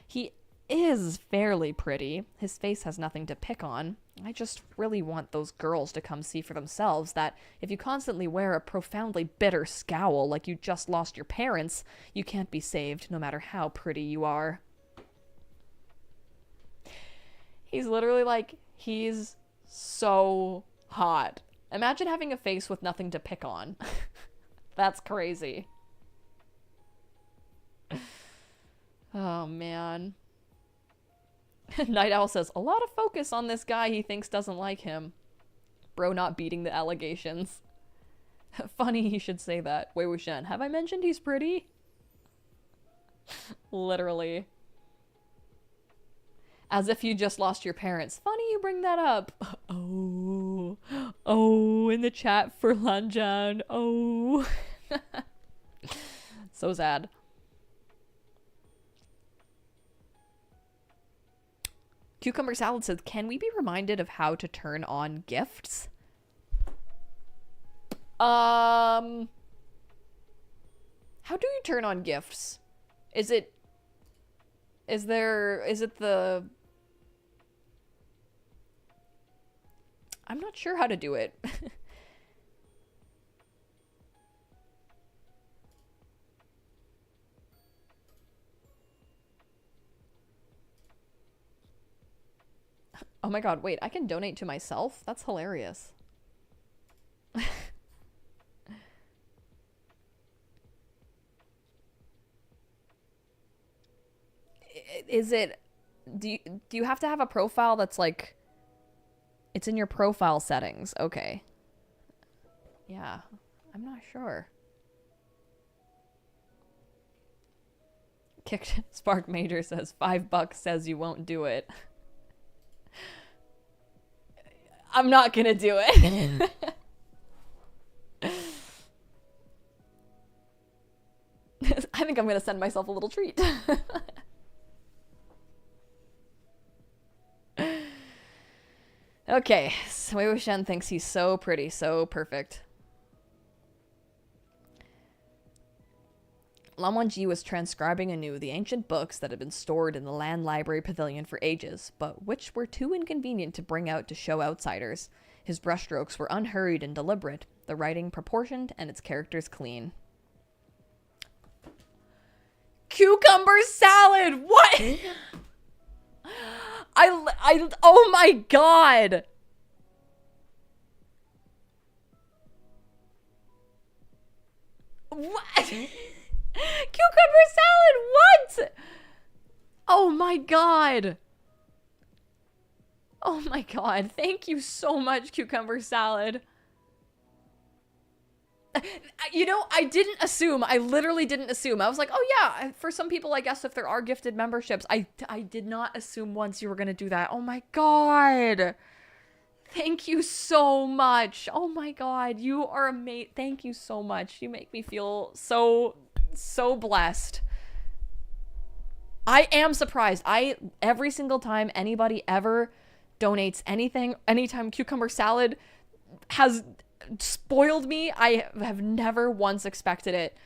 He is fairly pretty. His face has nothing to pick on. I just really want those girls to come see for themselves that if you constantly wear a profoundly bitter scowl like you just lost your parents, you can't be saved no matter how pretty you are. He's literally like, he's so hot. Imagine having a face with nothing to pick on. That's crazy. Oh, man. Night Owl says, a lot of focus on this guy he thinks doesn't like him. Bro not beating the allegations. Funny he should say that. Wei Wuxian, have I mentioned he's pretty? Literally. As if you just lost your parents. Funny you bring that up. Oh. Oh, in the chat for Lanjan. Oh. So sad. Cucumber Salad says, can we be reminded of how to turn on gifts? How do you turn on gifts? Is it the... I'm not sure how to do it. Oh my god, wait, I can donate to myself? That's hilarious. Is it... do you have to have a profile that's like... It's in your profile settings. Okay. Yeah. I'm not sure. Kicked Spark Major says $5 says you won't do it. I'm not gonna do it. I think I'm gonna send myself a little treat. Okay, Wei Shen thinks he's so pretty, so perfect. Lamwanji was transcribing anew the ancient books that had been stored in the land library pavilion for ages, but which were too inconvenient to bring out to show outsiders. His brushstrokes were unhurried and deliberate, the writing proportioned and its characters clean. Cucumber salad! What? Oh my god! What? Cucumber salad, what? Oh my god. Oh my god, thank you so much, Cucumber Salad. You know, I didn't assume. I literally didn't assume. I was like, oh yeah, for some people, I guess if there are gifted memberships, I did not assume once you were going to do that. Oh my god. Thank you so much. Oh my god, you are amazing. Thank you so much. You make me feel so blessed. I am surprised. Every single time anybody ever donates anything, anytime Cucumber Salad has spoiled me, I have never once expected it.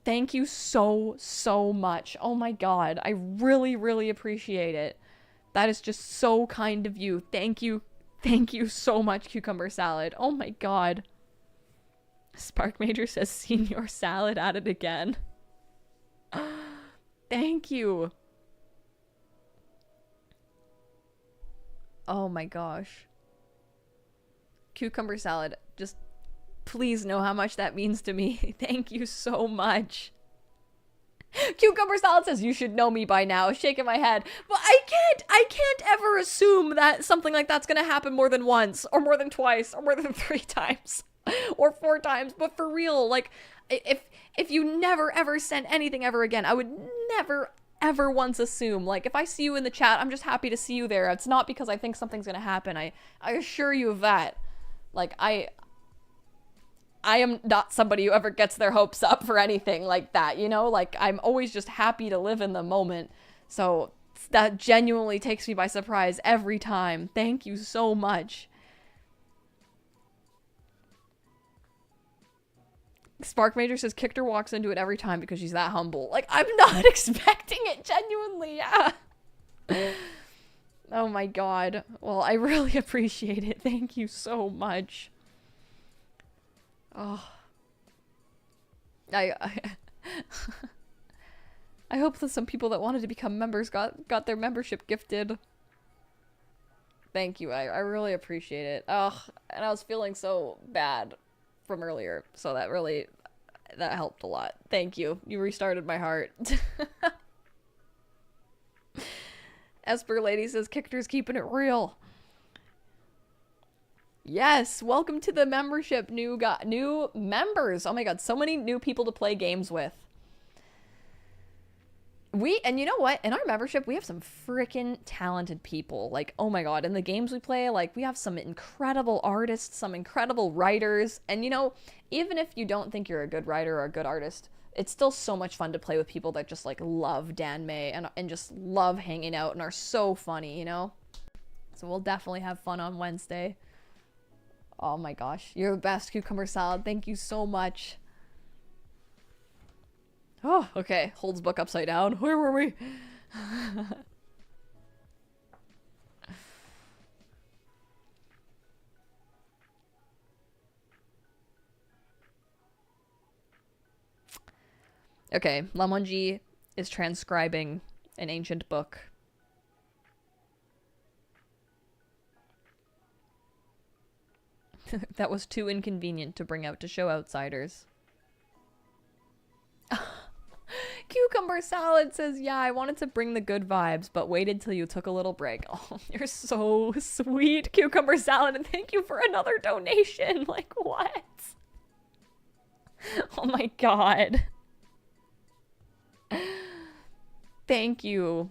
Thank you so much. Oh my god, I really appreciate it. That is just so kind of you. Thank you so much, Cucumber Salad. Oh my god. Spark Major says Senior Salad at it again. Thank you. Oh my gosh. Cucumber Salad, just please know how much that means to me. Thank you so much. Cucumber Salad says, you should know me by now. Shaking my head. But I can't ever assume that something like that's gonna happen more than once, or more than twice, or more than 3 times, or 4 times. But for real, like, if you never ever send anything ever again, I would never ever once assume. Like, if I see you in the chat, I'm just happy to see you there. It's not because I think something's gonna happen. I assure you of that. Like, I am not somebody who ever gets their hopes up for anything like that, you know? Like, I'm always just happy to live in the moment. So that genuinely takes me by surprise every time. Thank you so much. Spark Major says Kichter walks into it every time because she's that humble. Like, I'm not expecting it, genuinely, yeah. Oh my god. Well, I really appreciate it. Thank you so much. Oh. I hope that some people that wanted to become members got their membership gifted. Thank you. I really appreciate it. Oh, and I was feeling so bad from earlier, so that helped a lot. Thank you. You restarted my heart. Esper Lady says Kichter's keeping it real. Yes, welcome to the membership, new members. Oh my god, so many new people to play games with. And you know what? In our membership, we have some freaking talented people. Like, oh my god, in the games we play, like, we have some incredible artists, some incredible writers. And you know, even if you don't think you're a good writer or a good artist, it's still so much fun to play with people that just, like, love danmei and just love hanging out and are so funny, you know? So we'll definitely have fun on Wednesday. Oh my gosh, you're the best, Cucumber Salad. Thank you so much. Oh, okay. Holds book upside down. Where were we? Okay, Lamonji is transcribing an ancient book. that was too inconvenient to bring out to show outsiders. Cucumber Salad says, yeah, I wanted to bring the good vibes, but waited till you took a little break. Oh, you're so sweet, Cucumber Salad, and thank you for another donation. Like, what? Oh my god. Thank you.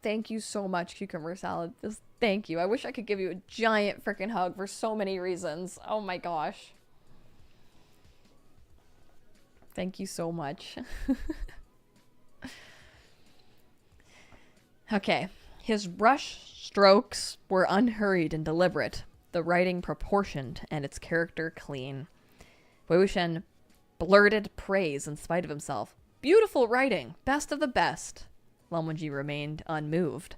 Thank you so much, Cucumber Salad. Thank you. I wish I could give you a giant freaking hug for so many reasons. Oh my gosh. Thank you so much. Okay. His brush strokes were unhurried and deliberate, the writing proportioned and its character clean. Wei Wuxian blurted praise in spite of himself. Beautiful writing, best of the best. Lan Wangji remained unmoved.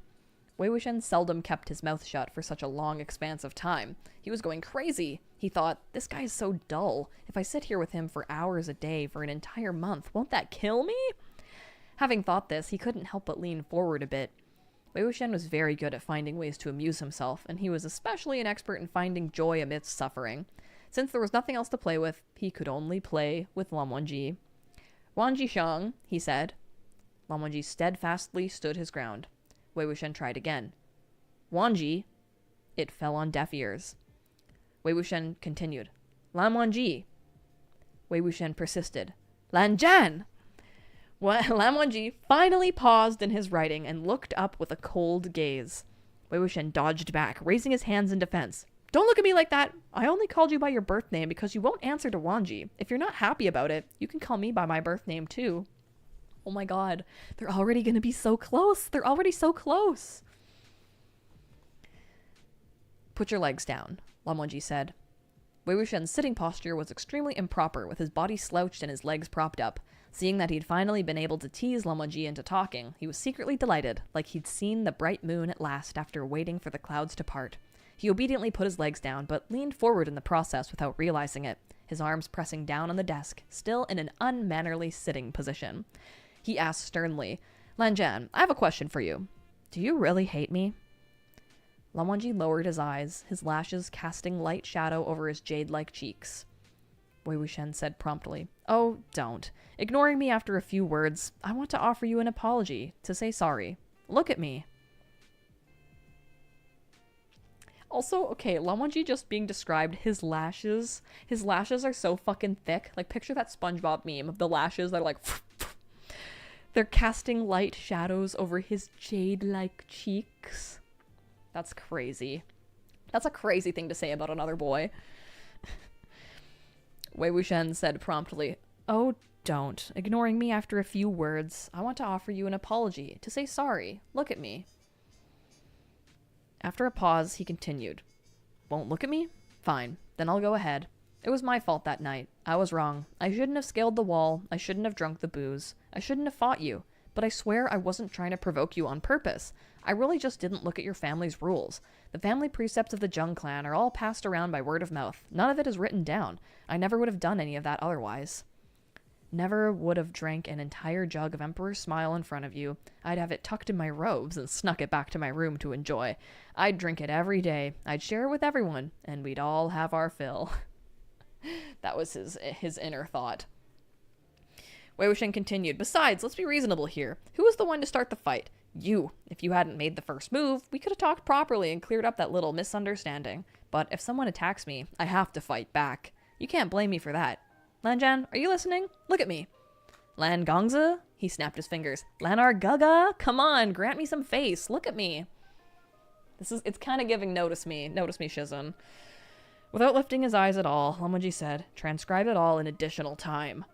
Wei Wuxian seldom kept his mouth shut for such a long expanse of time. He was going crazy. He thought, this guy is so dull. If I sit here with him for hours a day for an entire month, won't that kill me? Having thought this, he couldn't help but lean forward a bit. Wei Wuxian was very good at finding ways to amuse himself, and he was especially an expert in finding joy amidst suffering. Since there was nothing else to play with, he could only play with Lan Wangji. Wangji Shang, he said. Lan Wangji steadfastly stood his ground. Wei Wuxian tried again. Wangji. It fell on deaf ears. Wei Wuxian continued. Lan Wangji. Wei Wuxian persisted. Lan Zhan. Lan Wangji finally paused in his writing and looked up with a cold gaze. Wei Wuxian dodged back, raising his hands in defense. Don't look at me like that. I only called you by your birth name because you won't answer to Wangji. If you're not happy about it, you can call me by my birth name too. Oh my god. They're already going to be so close. They're already so close. Put your legs down, Lan Wangji said. Wei Wuxian's sitting posture was extremely improper, with his body slouched and his legs propped up. Seeing that he'd finally been able to tease Lan Wangji into talking, he was secretly delighted, like he'd seen the bright moon at last after waiting for the clouds to part. He obediently put his legs down, but leaned forward in the process without realizing it, his arms pressing down on the desk, still in an unmannerly sitting position. He asked sternly, Lan Zhan, I have a question for you. Do you really hate me? Lan Wangji lowered his eyes, his lashes casting light shadow over his jade-like cheeks. Wei Wuxian said promptly, Oh, don't. Ignoring me after a few words, I want to offer you an apology, to say sorry. Look at me. Also, okay, Lan Wangji just being described, his lashes are so fucking thick. Like, picture that SpongeBob meme of the lashes that are like... They're casting light shadows over his jade-like cheeks. That's crazy. That's a crazy thing to say about another boy. Wei Wuxian said promptly, Oh, don't. Ignoring me after a few words, I want to offer you an apology, to say sorry. Look at me. After a pause, he continued, Won't look at me? Fine. Then I'll go ahead. It was my fault that night. I was wrong. I shouldn't have scaled the wall. I shouldn't have drunk the booze. I shouldn't have fought you. But I swear I wasn't trying to provoke you on purpose. I really just didn't look at your family's rules. The family precepts of the Zheng clan are all passed around by word of mouth. None of it is written down. I never would have done any of that otherwise. Never would have drank an entire jug of Emperor's Smile in front of you. I'd have it tucked in my robes and snuck it back to my room to enjoy. I'd drink it every day. I'd share it with everyone, and we'd all have our fill. That was his inner thought. Wei Wuxian continued, Besides, let's be reasonable here. Who was the one to start the fight? You. If you hadn't made the first move, we could have talked properly and cleared up that little misunderstanding. But if someone attacks me, I have to fight back. You can't blame me for that. Lan Zhan, are you listening? Look at me. Lan Gongzi? He snapped his fingers. Lanar Gaga? Come on, grant me some face. Look at me. It's kind of giving notice me. Notice me, Shizun. Without lifting his eyes at all, Lan Wangji said, Transcribe it all in additional time.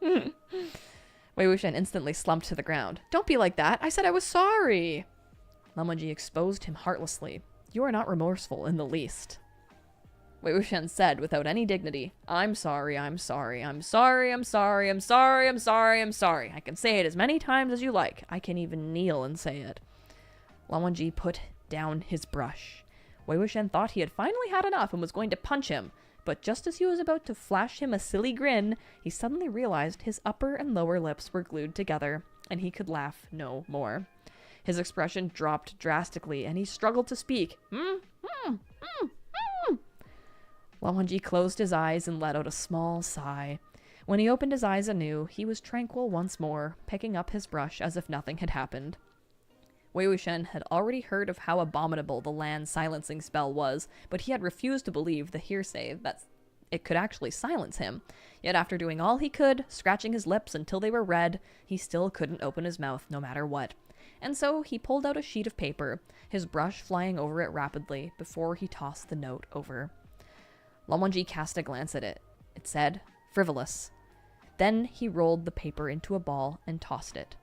Wei Wuxian instantly slumped to the ground. Don't be like that. I said I was sorry. Lan Wangji exposed him heartlessly. You are not remorseful in the least. Wei Wuxian said without any dignity, I'm sorry, I'm sorry, I'm sorry, I'm sorry, I'm sorry, I'm sorry, I'm sorry. I can say it as many times as you like. I can even kneel and say it. Lan Wangji put down his brush. Wei Wuxian thought he had finally had enough and was going to punch him, but just as he was about to flash him a silly grin, he suddenly realized his upper and lower lips were glued together, and he could laugh no more. His expression dropped drastically, and he struggled to speak. Lan Wangji closed his eyes and let out a small sigh. When he opened his eyes anew, he was tranquil once more, picking up his brush as if nothing had happened. Wei Wuxian had already heard of how abominable the land silencing spell was, but he had refused to believe the hearsay that it could actually silence him. Yet after doing all he could, scratching his lips until they were red, he still couldn't open his mouth no matter what. And so he pulled out a sheet of paper, his brush flying over it rapidly, before he tossed the note over. Lan Wangji cast a glance at it. It said, "Frivolous." Then he rolled the paper into a ball and tossed it.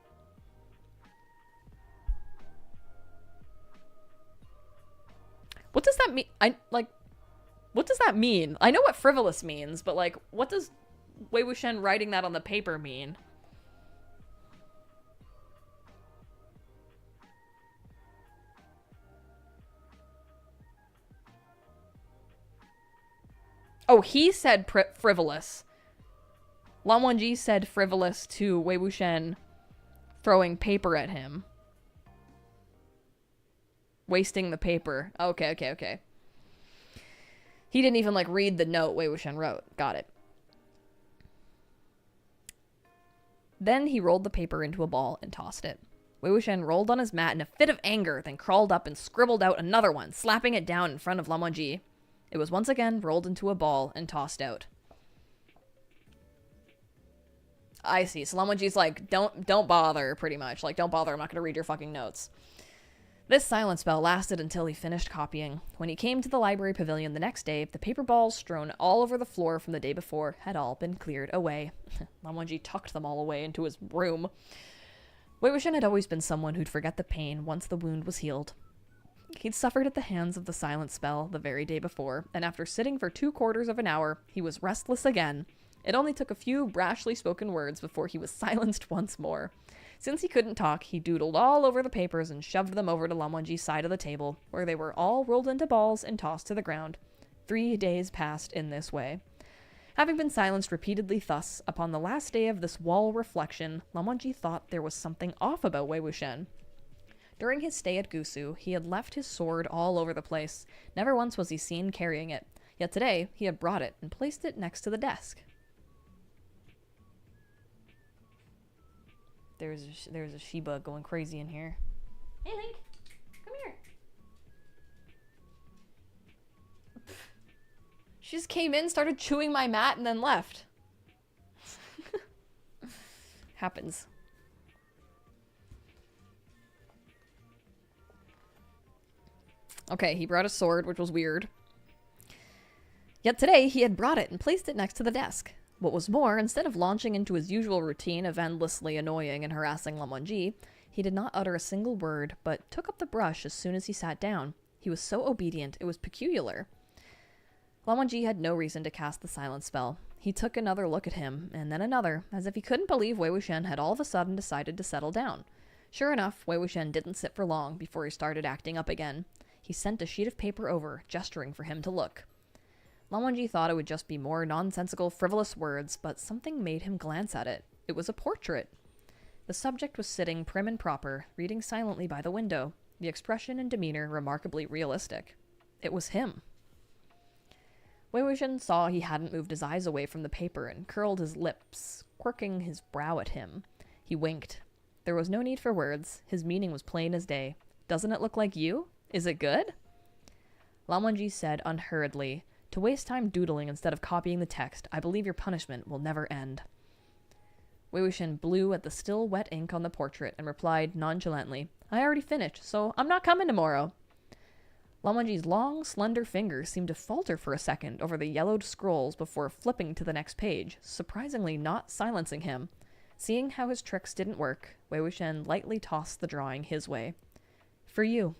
What does that mean? What does that mean? I know what frivolous means, but like, what does Wei Wuxian writing that on the paper mean? Oh, he said frivolous. Lan Wangji said frivolous to Wei Wuxian throwing paper at him. Wasting the paper. Okay. He didn't even, like, read the note Wei Wuxian wrote. Got it. Then he rolled the paper into a ball and tossed it. Wei Wuxian rolled on his mat in a fit of anger, then crawled up and scribbled out another one, slapping it down in front of Lan Wangji. It was once again rolled into a ball and tossed out. I see. So Lan Wangji's like, don't bother, pretty much. Like, don't bother, I'm not gonna read your fucking notes. This silent spell lasted until he finished copying. When he came to the library pavilion the next day, the paper balls strewn all over the floor from the day before had all been cleared away. Lan Wangji tucked them all away into his room. Wei Wuxian had always been someone who'd forget the pain once the wound was healed. He'd suffered at the hands of the silent spell the very day before, and after sitting for 3/4 of an hour, he was restless again. It only took a few brashly spoken words before he was silenced once more. Since he couldn't talk, he doodled all over the papers and shoved them over to Lan Wangji's side of the table, where they were all rolled into balls and tossed to the ground. 3 days passed in this way. Having been silenced repeatedly thus, upon the last day of this wall reflection, Lan Wangji thought there was something off about Wei Wuxian. During his stay at Gusu, he had left his sword all over the place. Never once was he seen carrying it. Yet today, he had brought it and placed it next to the desk. There's a Shiba going crazy in here. Hey, Link. Come here. She just came in, started chewing my mat, and then left. Happens. Okay, he brought a sword, which was weird. Yet today, he had brought it and placed it next to the desk. What was more, instead of launching into his usual routine of endlessly annoying and harassing Lan Wangji, he did not utter a single word, but took up the brush as soon as he sat down. He was so obedient, it was peculiar. Lan Wangji had no reason to cast the silent spell. He took another look at him, and then another, as if he couldn't believe Wei Wuxian had all of a sudden decided to settle down. Sure enough, Wei Wuxian didn't sit for long before he started acting up again. He sent a sheet of paper over, gesturing for him to look. Lan Wangji thought it would just be more nonsensical, frivolous words, but something made him glance at it. It was a portrait. The subject was sitting prim and proper, reading silently by the window, the expression and demeanor remarkably realistic. It was him. Wei Wuxian saw he hadn't moved his eyes away from the paper and curled his lips, quirking his brow at him. He winked. There was no need for words. His meaning was plain as day. Doesn't it look like you? Is it good? Lan Wangji said unhurriedly, "To waste time doodling instead of copying the text, I believe your punishment will never end." Wei Wuxian blew at the still wet ink on the portrait and replied nonchalantly, "I already finished, so I'm not coming tomorrow." Lan Wangji's long, slender fingers seemed to falter for a second over the yellowed scrolls before flipping to the next page, surprisingly not silencing him. Seeing how his tricks didn't work, Wei Wuxian lightly tossed the drawing his way. "For you."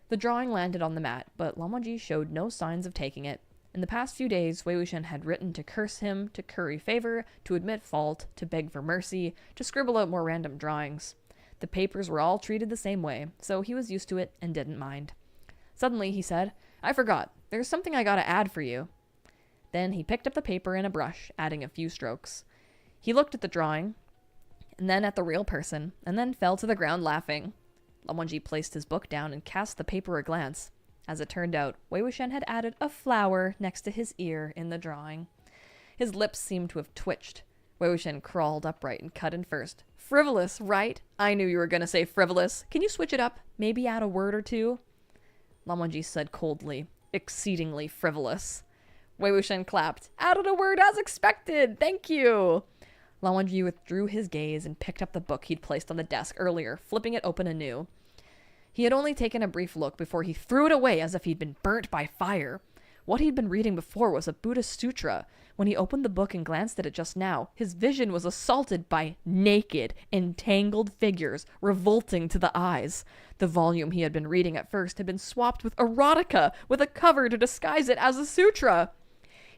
The drawing landed on the mat, but Lan Wangji showed no signs of taking it. In the past few days, Wei Wuxian had written to curse him, to curry favor, to admit fault, to beg for mercy, to scribble out more random drawings. The papers were all treated the same way, so he was used to it and didn't mind. Suddenly, he said, "I forgot. There's something I gotta add for you." Then he picked up the paper and a brush, adding a few strokes. He looked at the drawing, and then at the real person, and then fell to the ground laughing. Lan Wangji placed his book down and cast the paper a glance. As it turned out, Wei Wuxian had added a flower next to his ear in the drawing. His lips seemed to have twitched. Wei Wuxian crawled upright and cut in first. Frivolous, right? I knew you were going to say frivolous. Can you switch it up? Maybe add a word or two? Lan Wangji said coldly, exceedingly frivolous. Wei Wuxian clapped. Added a word as expected. Thank you. Lan Wangji withdrew his gaze and picked up the book he'd placed on the desk earlier, flipping it open anew. He had only taken a brief look before he threw it away as if he'd been burnt by fire. What he'd been reading before was a Buddhist sutra. When he opened the book and glanced at it just now, his vision was assaulted by naked, entangled figures, revolting to the eyes. The volume he had been reading at first had been swapped with erotica, with a cover to disguise it as a sutra.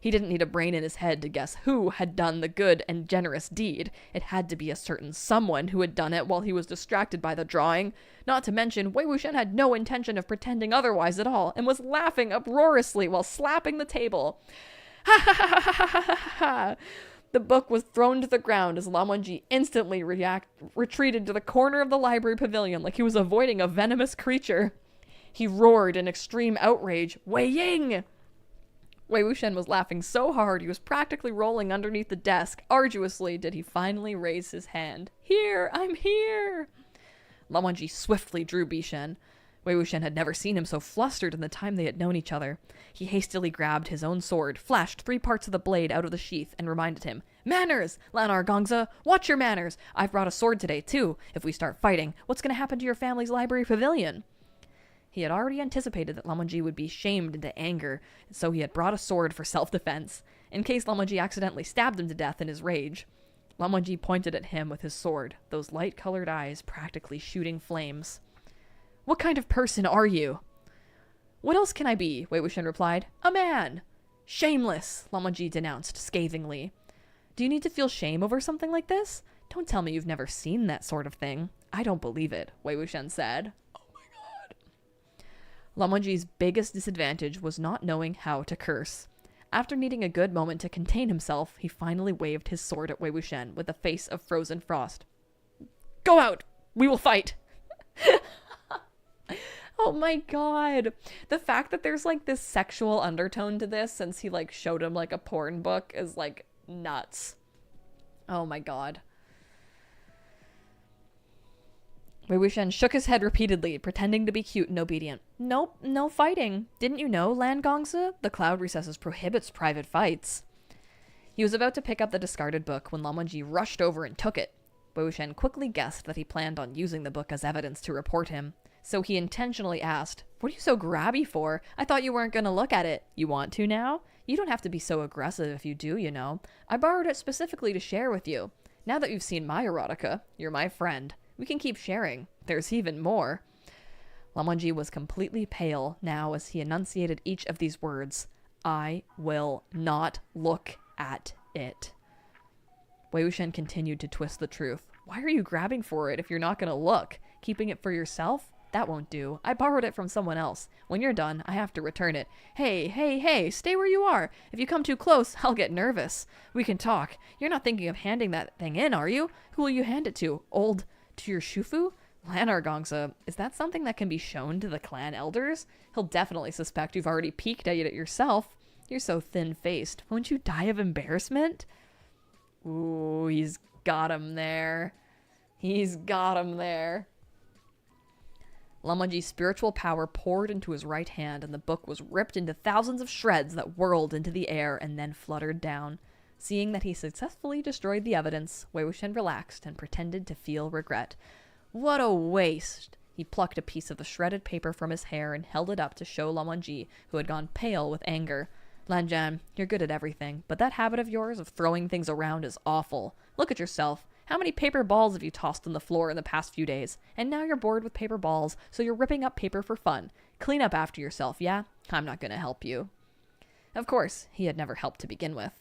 He didn't need a brain in his head to guess who had done the good and generous deed. It had to be a certain someone who had done it while he was distracted by the drawing. Not to mention, Wei Wuxian had no intention of pretending otherwise at all, and was laughing uproariously while slapping the table. Ha ha ha ha ha ha ha! The book was thrown to the ground as Lan Wangji instantly retreated to the corner of the library pavilion like he was avoiding a venomous creature. He roared in extreme outrage, Wei Ying! Wei Wuxian was laughing so hard he was practically rolling underneath the desk. Arduously did he finally raise his hand. Here! I'm here! Lan Wangji swiftly drew Bishen. Wei Wuxian had never seen him so flustered in the time they had known each other. He hastily grabbed his own sword, flashed 3 parts of the blade out of the sheath, and reminded him, Manners! Lanar Gongza, watch your manners! I've brought a sword today, too. If we start fighting, what's going to happen to your family's library pavilion? He had already anticipated that Lan Wangji would be shamed into anger, so he had brought a sword for self-defense, in case Lan Wangji accidentally stabbed him to death in his rage. Lan Wangji pointed at him with his sword, those light-colored eyes practically shooting flames. What kind of person are you? What else can I be? Wei Wuxian replied. A man! Shameless! Lan Wangji denounced scathingly. Do you need to feel shame over something like this? Don't tell me you've never seen that sort of thing. I don't believe it, Wei Wuxian said. Lan Wangji's biggest disadvantage was not knowing how to curse. After needing a good moment to contain himself, he finally waved his sword at Wei Wuxian with a face of frozen frost. Go out! We will fight! Oh my god. The fact that there's like this sexual undertone to this since he like showed him like a porn book is like nuts. Oh my god. Wei Wuxian shook his head repeatedly, pretending to be cute and obedient. Nope, no fighting. Didn't you know, Lan Gongzi? The cloud recesses prohibits private fights. He was about to pick up the discarded book when Lan Wangji rushed over and took it. Wei Wuxian quickly guessed that he planned on using the book as evidence to report him, so he intentionally asked, What are you so grabby for? I thought you weren't going to look at it. You want to now? You don't have to be so aggressive if you do, you know. I borrowed it specifically to share with you. Now that you've seen my erotica, you're my friend. We can keep sharing. There's even more. Lan Wangji was completely pale now as he enunciated each of these words. I will not look at it. Wei Wuxian continued to twist the truth. Why are you grabbing for it if you're not going to look? Keeping it for yourself? That won't do. I borrowed it from someone else. When you're done, I have to return it. Hey, stay where you are. If you come too close, I'll get nervous. We can talk. You're not thinking of handing that thing in, are you? Who will you hand it to? To your Shufu? Lanar Gongza, is that something that can be shown to the clan elders? He'll definitely suspect you've already peeked at it yourself. You're so thin-faced. Won't you die of embarrassment? Ooh, he's got him there. He's got him there. Lan Wangji's spiritual power poured into his right hand, and the book was ripped into thousands of shreds that whirled into the air and then fluttered down. Seeing that he successfully destroyed the evidence, Wei Wuxian relaxed and pretended to feel regret. What a waste! He plucked a piece of the shredded paper from his hair and held it up to show Lan Wangji, who had gone pale with anger. Lan Zhan, you're good at everything, but that habit of yours of throwing things around is awful. Look at yourself. How many paper balls have you tossed on the floor in the past few days? And now you're bored with paper balls, so you're ripping up paper for fun. Clean up after yourself, yeah? I'm not gonna help you. Of course, he had never helped to begin with.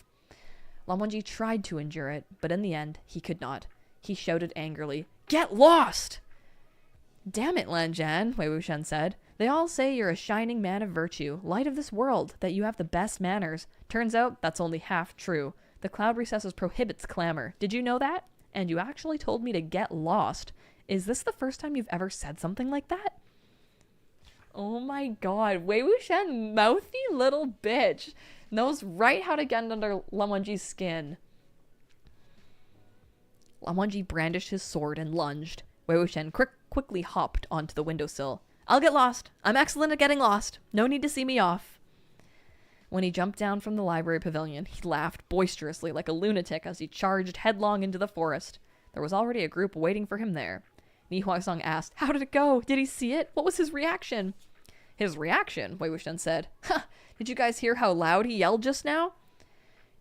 Lan Wangji tried to endure it, but in the end, he could not. He shouted angrily, Get lost! Damn it, Lan Zhan, Wei Wuxian said. They all say you're a shining man of virtue, light of this world, that you have the best manners. Turns out that's only half true. The cloud recesses prohibits clamor. Did you know that? And you actually told me to get lost. Is this the first time you've ever said something like that? Oh my god. Wei Wuxian, mouthy little bitch. Knows right how to get under Lan Wangji's skin. Lan Wangji brandished his sword and lunged. Wei Wuxian quickly hopped onto the windowsill. I'll get lost. I'm excellent at getting lost. No need to see me off. When he jumped down from the library pavilion, he laughed boisterously like a lunatic as he charged headlong into the forest. There was already a group waiting for him there. Ni Huaisong asked, how did it go? Did he see it? What was his reaction? His reaction, Wei Wuxian said. Ha! Did you guys hear how loud he yelled just now?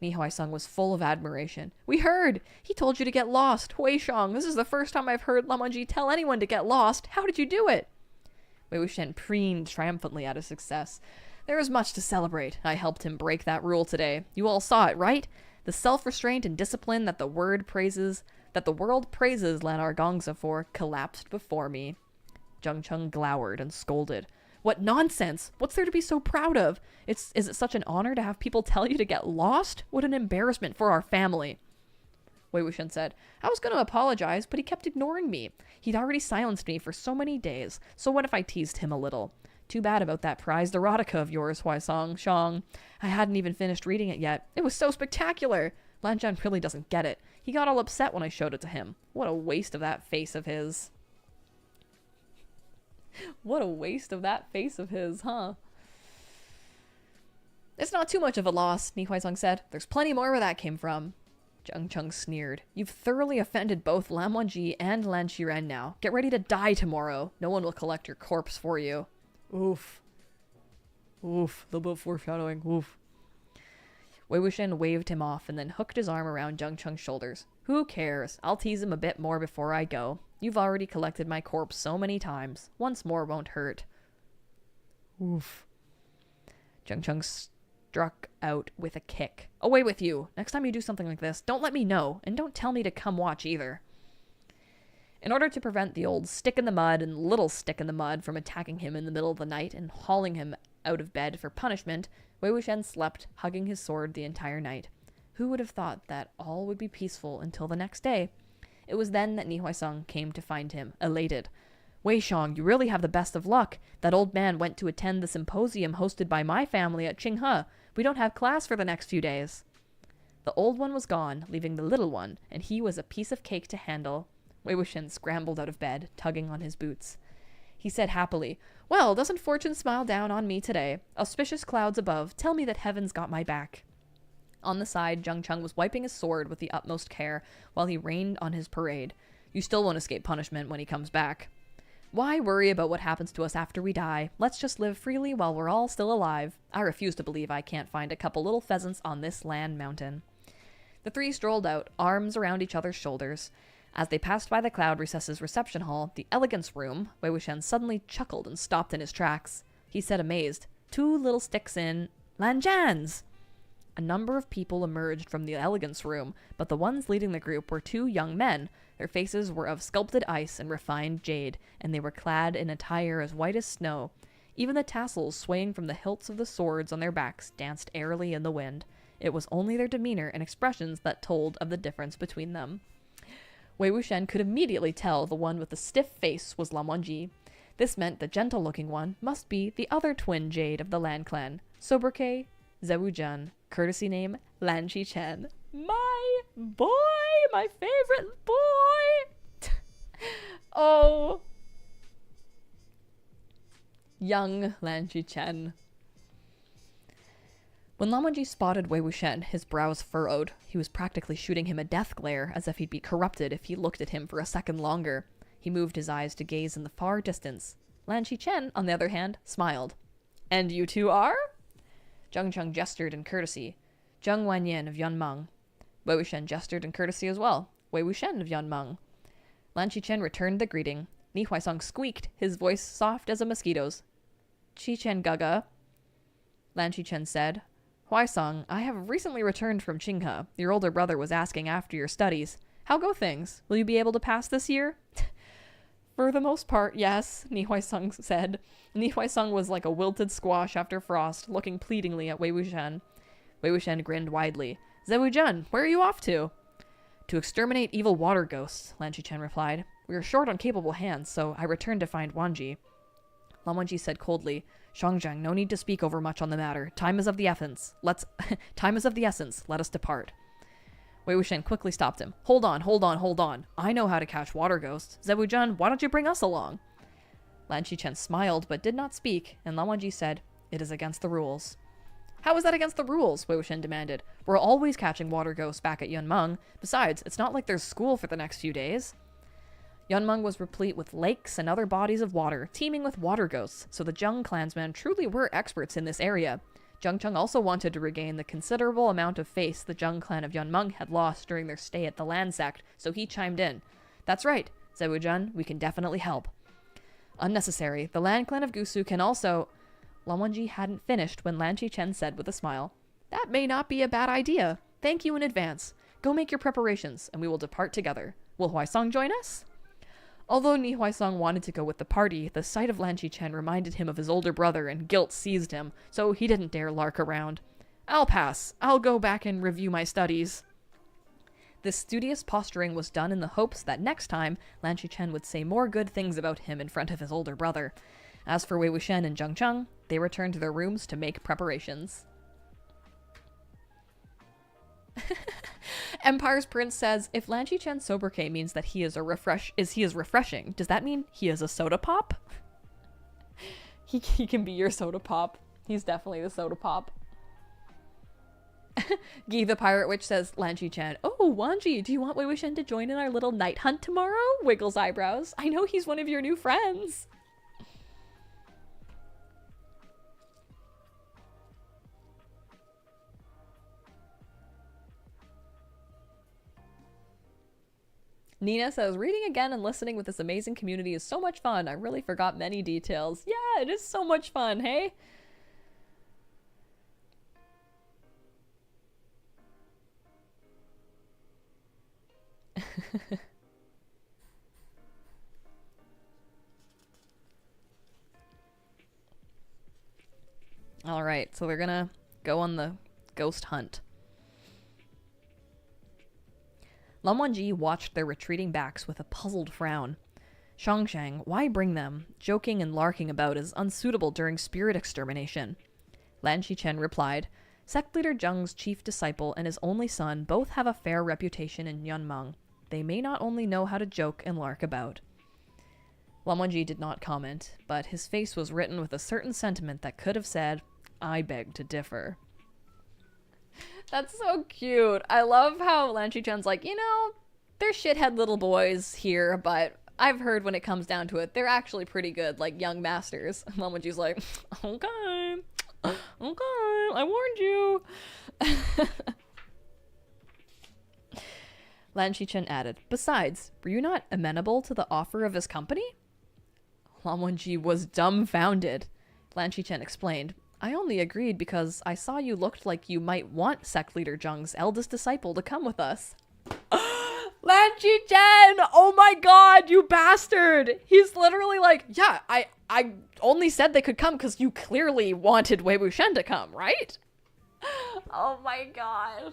Ni Huaisong was full of admiration. We heard! He told you to get lost. Wei Shang, this is the first time I've heard Lan Wangji tell anyone to get lost. How did you do it? Wei Wuxian preened triumphantly at his success. There is much to celebrate. I helped him break that rule today. You all saw it, right? The self-restraint and discipline that the world praises Lan Gongza for collapsed before me. Zheng Cheng glowered and scolded. What nonsense! What's there to be so proud of? Is it such an honor to have people tell you to get lost? What an embarrassment for our family. Wei Wuxian said, I was going to apologize, but he kept ignoring me. He'd already silenced me for so many days, so what if I teased him a little? Too bad about that prized erotica of yours, Huaisong, Shang. I hadn't even finished reading it yet. It was so spectacular! Lan Zhan really doesn't get it. He got all upset when I showed it to him. What a waste of that face of his. What a waste of that face of his, huh? It's not too much of a loss, Ni Huaisong said. There's plenty more where that came from. Zheng Cheng sneered. You've thoroughly offended both Lan Wangji and Lan Qiren now. Get ready to die tomorrow. No one will collect your corpse for you. Oof. Oof. A little bit of foreshadowing. Oof. Wei Wuxian waved him off and then hooked his arm around Zheng Cheng's shoulders. Who cares? I'll tease him a bit more before I go. You've already collected my corpse so many times. Once more won't hurt. Oof. Zheng Cheng struck out with a kick. Away with you! Next time you do something like this, don't let me know, and don't tell me to come watch either. In order to prevent the old stick in the mud and little stick in the mud from attacking him in the middle of the night and hauling him out of bed for punishment, Wei Wuxian slept, hugging his sword the entire night. Who would have thought that all would be peaceful until the next day? It was then that Ni Huaisong came to find him, elated. Wei Shang, you really have the best of luck. That old man went to attend the symposium hosted by my family at Qinghe. We don't have class for the next few days. The old one was gone, leaving the little one, and he was a piece of cake to handle. Wei Wuxian scrambled out of bed, tugging on his boots. He said happily, Well, doesn't fortune smile down on me today? Auspicious clouds above tell me that heaven's got my back. On the side, Zheng Cheng was wiping his sword with the utmost care while he rained on his parade. You still won't escape punishment when he comes back. Why worry about what happens to us after we die? Let's just live freely while we're all still alive. I refuse to believe I can't find a couple little pheasants on this land mountain. The three strolled out, arms around each other's shoulders. As they passed by the Cloud Recess's reception hall, the Elegance Room, Wei Wuxian suddenly chuckled and stopped in his tracks. He said amazed, 2 little sticks in Lan Zhan's! A number of people emerged from the Elegance Room, but the ones leading the group were 2 young men. Their faces were of sculpted ice and refined jade, and they were clad in attire as white as snow. Even the tassels swaying from the hilts of the swords on their backs danced airily in the wind. It was only their demeanor and expressions that told of the difference between them. Wei Wuxian could immediately tell the one with the stiff face was Lan Wangji. This meant the gentle-looking one must be the other twin jade of the Lan clan, sobriquet Zewujian, courtesy name Lan Qichen. My boy! My favorite boy! Oh. Young Lan Qichen. When Lan Wangji spotted Wei Wuxian, his brows furrowed. He was practically shooting him a death glare, as if he'd be corrupted if he looked at him for a second longer. He moved his eyes to gaze in the far distance. Lan Qichen, on the other hand, smiled. And you two are? Zheng Cheng gestured in courtesy. Zheng Wanyan of Yunmeng. Wei Wuxian gestured in courtesy as well. Wei Wuxian of Yunmeng. Lan Qichen returned the greeting. Ni Huaisong squeaked, his voice soft as a mosquito's. Qichen Gaga. Lan Qichen said, Huaisong, I have recently returned from Qinghe. Your older brother was asking after your studies. How go things? Will you be able to pass this year? For the most part, yes, Ni Huaisong said. Ni Huaisong was like a wilted squash after frost, looking pleadingly at Wei Wuxian. Wei Wuxian grinned widely. Zewujian, where are you off to? To exterminate evil water ghosts, Lan Qichen replied. We are short on capable hands, so I returned to find Wanji. Lan Wangji said coldly, Shangzhang, no need to speak over much on the matter. Time is of the essence. Time is of the essence. Let us depart. Wei Wuxian quickly stopped him. Hold on, hold on, hold on. I know how to catch water ghosts. Zewu-jun, why don't you bring us along? Lan Qichen smiled but did not speak, and Lan Wangji said, It is against the rules. How is that against the rules? Wei Wuxian demanded. We're always catching water ghosts back at Yunmeng. Besides, it's not like there's school for the next few days. Yunmeng was replete with lakes and other bodies of water, teeming with water ghosts, so the Zheng clansmen truly were experts in this area. Zheng Cheng also wanted to regain the considerable amount of face the Zheng clan of Yunmeng had lost during their stay at the land sect, so he chimed in. That's right, Zewu-jun, we can definitely help. Unnecessary. The land clan of Gusu can also... Lan Wangji hadn't finished when Lan Qichen said with a smile, That may not be a bad idea. Thank you in advance. Go make your preparations, and we will depart together. Will Huaisong join us? Although Ni Huaisong wanted to go with the party, the sight of Lan Qichen reminded him of his older brother and guilt seized him, so he didn't dare lark around. I'll pass. I'll go back and review my studies. This studious posturing was done in the hopes that next time Lan Qichen would say more good things about him in front of his older brother. As for Wei Wuxian and Zheng Cheng, they returned to their rooms to make preparations. Empire's Prince says, if Lan Qichen sobriquet means that he is refreshing, does that mean he is a soda pop? he can be your soda pop. He's definitely the soda pop. Guy the Pirate Witch says, Lan Qichen, oh, Wanji, do you want Wei Wuxian to join in our little night hunt tomorrow? Wiggles eyebrows. I know he's one of your new friends. Nina says, reading again and listening with this amazing community is so much fun. I really forgot many details. Yeah, it is so much fun, hey? Alright, so we're gonna go on the ghost hunt. Lan Wangji watched their retreating backs with a puzzled frown. Shangshang, why bring them? Joking and larking about is unsuitable during spirit extermination. Lan Qichen replied, Sect leader Zheng's chief disciple and his only son both have a fair reputation in Yunmeng. They may not only know how to joke and lark about. Lan Wangji did not comment, but his face was written with a certain sentiment that could have said, I beg to differ. That's so cute. I love how Lan Qichen like, you know, they're shithead little boys here, but I've heard when it comes down to it, they're actually pretty good, like young masters. And Lan Wangji's like, okay, I warned you. Lan Qichen added, besides, were you not amenable to the offer of his company? Lan Wangji was dumbfounded. Lan Qichen explained, I only agreed because I saw you looked like you might want sect leader Zheng's eldest disciple to come with us. Lan Qichen! Oh my god, you bastard! He's literally like, yeah, I only said they could come because you clearly wanted Wei Wuxian to come, right? Oh my god.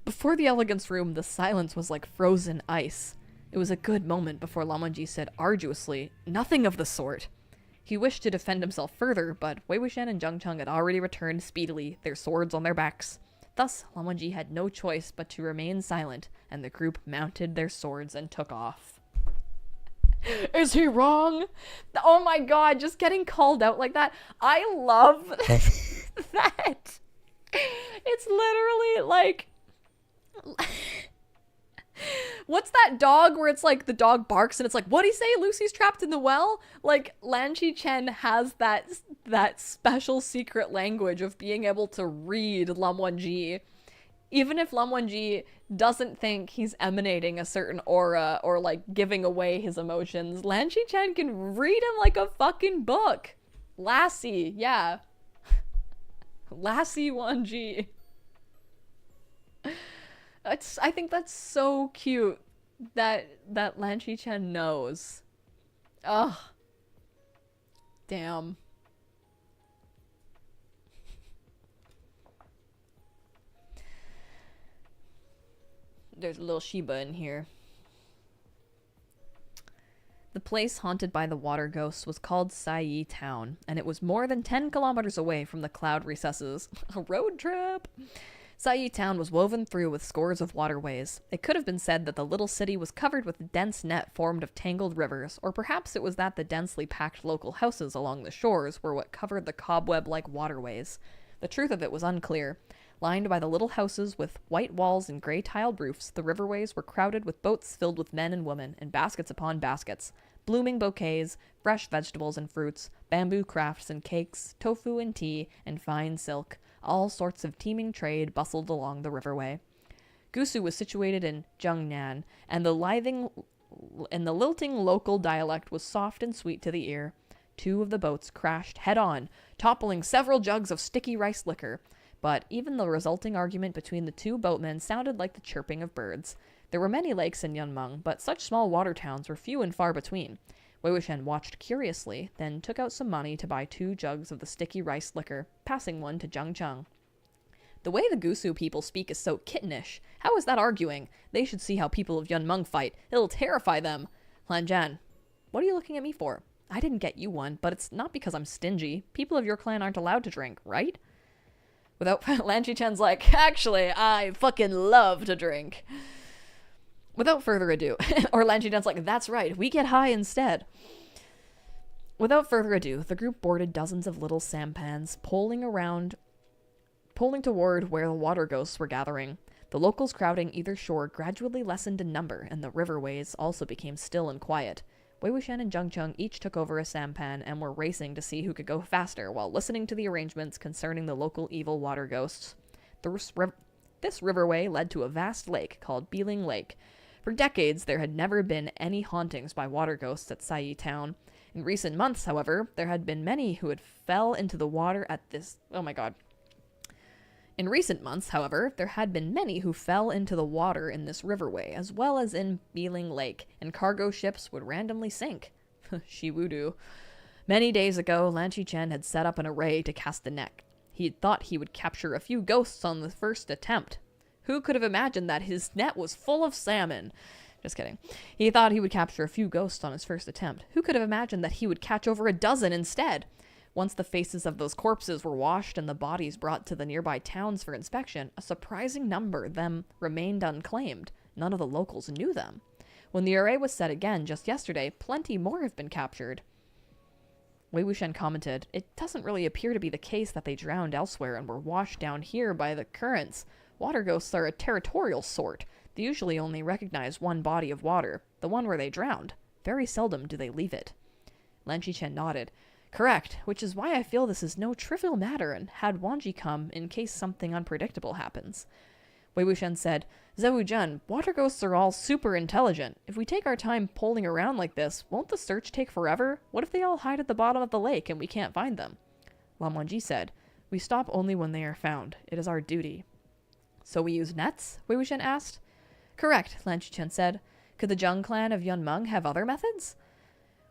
Before the elegance room, the silence was like frozen ice. It was a good moment before Lan Wangji said arduously, nothing of the sort. He wished to defend himself further, but Wei Wuxian and Zheng Cheng had already returned speedily, their swords on their backs. Thus, Lan Wangji had no choice but to remain silent, and the group mounted their swords and took off. Is he wrong? Oh my god, just getting called out like that. I love that. It's literally like... What's that dog where it's like the dog barks and it's like, what'd he say? Lucy's trapped in the well? Like, Lan Qichen has that special secret language of being able to read Lan Wangji. Even if Lan Wangji doesn't think he's emanating a certain aura or like giving away his emotions, Lan Qichen can read him like a fucking book. Lassie, yeah. Lassie Wangji. I think that's so cute that Lan Qichen knows. Ugh. Damn. There's a little Shiba in here. The place haunted by the water ghosts was called Sai Town, and it was more than 10 kilometers away from the cloud recesses. A road trip! Sai Town was woven through with scores of waterways. It could have been said that the little city was covered with a dense net formed of tangled rivers, or perhaps it was that the densely packed local houses along the shores were what covered the cobweb-like waterways. The truth of it was unclear. Lined by the little houses with white walls and gray-tiled roofs, the riverways were crowded with boats filled with men and women, and baskets upon baskets. Blooming bouquets, fresh vegetables and fruits, bamboo crafts and cakes, tofu and tea, and fine silk. All sorts of teeming trade bustled along the riverway. Gusu was situated in Zhengnan, and the lilting local dialect was soft and sweet to the ear. 2 of the boats crashed head-on, toppling several jugs of sticky rice liquor. But even the resulting argument between the 2 boatmen sounded like the chirping of birds. There were many lakes in Yunmeng, but such small water towns were few and far between. Wei Wuxian watched curiously, then took out some money to buy 2 jugs of the sticky rice liquor, passing one to Zhang Cheng. The way the Gusu people speak is so kittenish. How is that arguing? They should see how people of Yunmeng fight. It'll terrify them. Lan Zhan, what are you looking at me for? I didn't get you one, but it's not because I'm stingy. People of your clan aren't allowed to drink, right? Without Lan Zichen's like, actually, I fucking love to drink. Without further ado, or Lan Zichen's like, that's right, we get high instead. Without further ado, the group boarded dozens of little sampans, poling toward where the water ghosts were gathering. The locals crowding either shore gradually lessened in number, and the riverways also became still and quiet. Wei Wuxian and Zhang Cheng each took over a sampan and were racing to see who could go faster while listening to the arrangements concerning the local evil water ghosts. This riverway led to a vast lake called Biling Lake. For decades, there had never been any hauntings by water ghosts at Sai Town. In recent months, however, there had been many who had fell into the water at this... Oh my god. In recent months, however, there had been many who fell into the water in this riverway, as well as in Biling Lake, and cargo ships would randomly sink. Shiwudu. Many days ago, Lan Qichen had set up an array to cast the net. He had thought he would capture a few ghosts on the first attempt. Who could have imagined that his net was full of salmon? Just kidding. He thought he would capture a few ghosts on his first attempt. Who could have imagined that he would catch over a dozen instead? Once the faces of those corpses were washed and the bodies brought to the nearby towns for inspection, a surprising number of them remained unclaimed. None of the locals knew them. When the array was set again just yesterday, plenty more have been captured. Wei Wuxian commented, "It doesn't really appear to be the case that they drowned elsewhere and were washed down here by the currents. Water ghosts are a territorial sort. They usually only recognize one body of water, the one where they drowned. Very seldom do they leave it." Lan Qichen nodded. "Correct, which is why I feel this is no trivial matter and had Wanji come in case something unpredictable happens." Wei Wuxian said, "Zhou Zhen, water ghosts are all super intelligent. If we take our time poling around like this, won't the search take forever? What if they all hide at the bottom of the lake and we can't find them?" Lan Wangji said, "We stop only when they are found. It is our duty." "So we use nets?" Wei Wuxian asked. "Correct," Lan Qichen said. "Could the Zheng clan of Yunmeng have other methods?"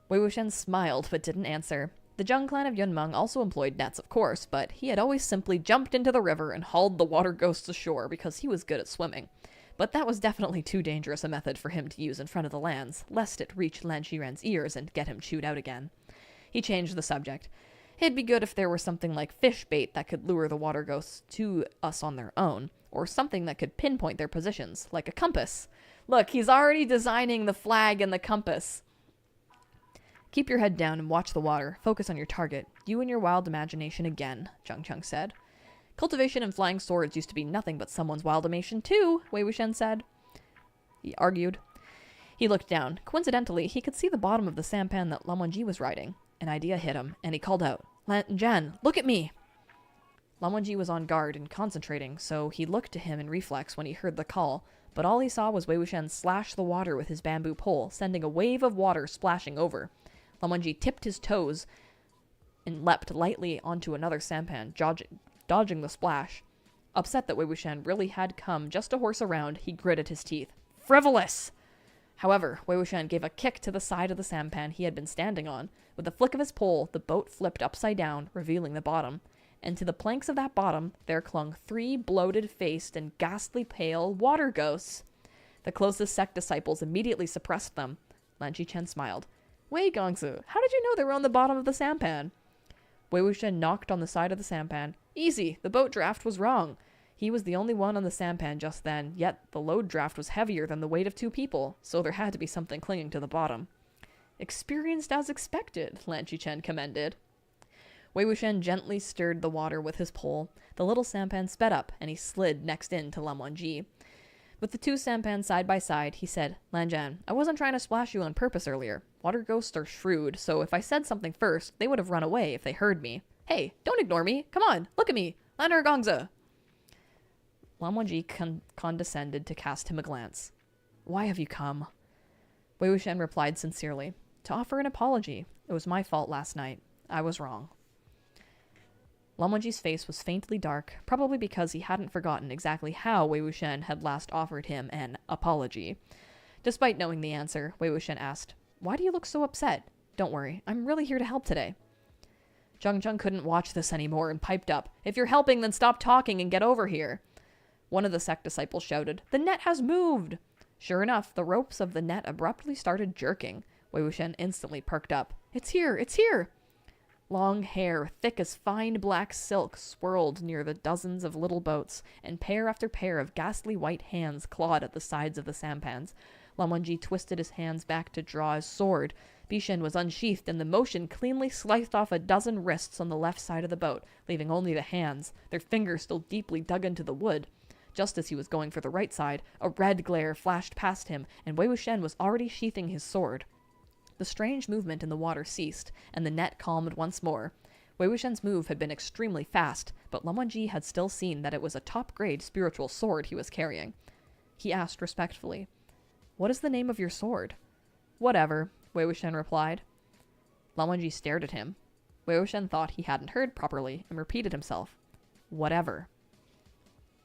Wei Wuxian smiled but didn't answer. The Zheng clan of Yunmeng also employed nets, of course, but he had always simply jumped into the river and hauled the water ghosts ashore because he was good at swimming. But that was definitely too dangerous a method for him to use in front of the lands, lest it reach Lan Xiren's ears and get him chewed out again. He changed the subject. It'd be good if there were something like fish bait that could lure the water ghosts to us on their own, or something that could pinpoint their positions, like a compass. Look, he's already designing the flag and the compass. "Keep your head down and watch the water. Focus on your target. You and your wild imagination again," Zhang Cheng said. "Cultivation and flying swords used to be nothing but someone's wild imagination too," Wei Wuxian said. He argued. He looked down. Coincidentally, he could see the bottom of the sampan that Lan Wangji was riding. An idea hit him, and he called out, "Lan Zhan, look at me!" Lan Wangji was on guard and concentrating, so he looked to him in reflex when he heard the call, but all he saw was Wei Wuxian slash the water with his bamboo pole, sending a wave of water splashing over. Lan Wangji tipped his toes and leapt lightly onto another sampan, dodging the splash. Upset that Wei Wuxian really had come just to horse around, he gritted his teeth. Frivolous! However, Wei Wuxian gave a kick to the side of the sampan he had been standing on. With a flick of his pole, the boat flipped upside down, revealing the bottom. And to the planks of that bottom, there clung 3 bloated-faced and ghastly pale water ghosts. The closest sect disciples immediately suppressed them. Lan Qichen smiled. Wei Gongsu, how did you know they were on the bottom of the sampan? Wei Wuxian knocked on the side of the sampan. Easy, the boat draft was wrong. He was the only one on the sampan just then, yet the load draft was heavier than the weight of 2 people, so there had to be something clinging to the bottom. Experienced as expected, Lan Qichen commended. Wei Wuxian gently stirred the water with his pole. The little sampan sped up, and he slid next in to Lan Wangji. With the 2 sampans side by side, he said, Lanjan, I wasn't trying to splash you on purpose earlier. Water ghosts are shrewd, so if I said something first, they would have run away if they heard me. Hey, don't ignore me. Come on, look at me. Laner Gongza. Lan Wangji condescended to cast him a glance. Why have you come? Wei Wuxian replied sincerely, to offer an apology. It was my fault last night. I was wrong. Lan Wangji's face was faintly dark, probably because he hadn't forgotten exactly how Wei Wuxian had last offered him an apology. Despite knowing the answer, Wei Wuxian asked, Why do you look so upset? Don't worry, I'm really here to help today. Zheng Zheng couldn't watch this anymore and piped up, If you're helping, then stop talking and get over here. One of the sect disciples shouted, The net has moved! Sure enough, the ropes of the net abruptly started jerking. Wei Wuxian instantly perked up. It's here! It's here! Long hair, thick as fine black silk, swirled near the dozens of little boats, and pair after pair of ghastly white hands clawed at the sides of the sampans. Lan Wangji twisted his hands back to draw his sword. Bishen was unsheathed, and the motion cleanly sliced off a dozen wrists on the left side of the boat, leaving only the hands, their fingers still deeply dug into the wood. Just as he was going for the right side, a red glare flashed past him, and Wei Wuxian was already sheathing his sword. The strange movement in the water ceased, and the net calmed once more. Wei Wuxian's move had been extremely fast, but Lan Wangji had still seen that it was a top-grade spiritual sword he was carrying. He asked respectfully, What is the name of your sword? Whatever, Wei Wuxian replied. Lan Wangji stared at him. Wei Wuxian thought he hadn't heard properly, and repeated himself. Whatever.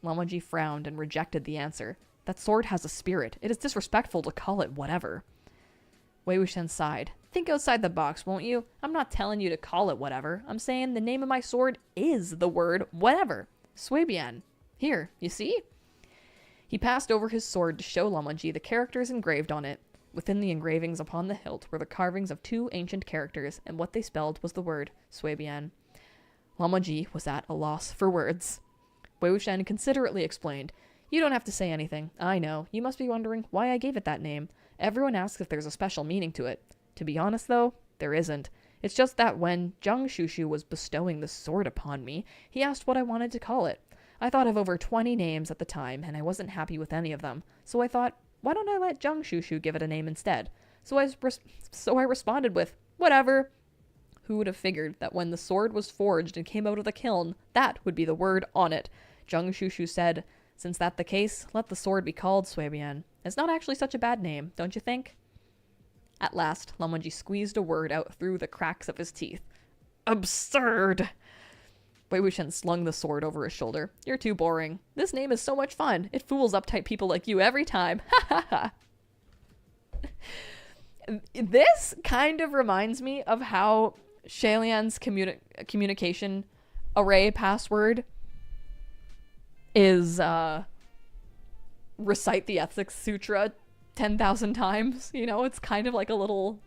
Lan Wangji frowned and rejected the answer. That sword has a spirit. It is disrespectful to call it whatever. Wei Wuxian sighed. Think outside the box, won't you? I'm not telling you to call it whatever. I'm saying the name of my sword is the word whatever. Suibian. Here, you see? He passed over his sword to show Lan Wangji the characters engraved on it. Within the engravings upon the hilt were the carvings of 2 ancient characters, and what they spelled was the word Suibian. Lan Wangji was at a loss for words. Wei Wuxian considerately explained, You don't have to say anything. I know. You must be wondering why I gave it that name. Everyone asks if there's a special meaning to it. To be honest, though, there isn't. It's just that when Zhang Shushu was bestowing the sword upon me, he asked what I wanted to call it. I thought of over 20 names at the time, and I wasn't happy with any of them. So I thought, why don't I let Zhang Shushu give it a name instead? So I responded with, whatever. Who would have figured that when the sword was forged and came out of the kiln, that would be the word on it? Zhang Shushu said, Since that's the case, let the sword be called Suibian. It's not actually such a bad name, don't you think? At last, Lan Wangji squeezed a word out through the cracks of his teeth. Absurd! Wei Wuxian slung the sword over his shoulder. You're too boring. This name is so much fun. It fools uptight people like you every time. Ha ha ha! This kind of reminds me of how Shalian's communication array password is, recite the Ethics Sutra 10,000 times. You know, it's kind of like a little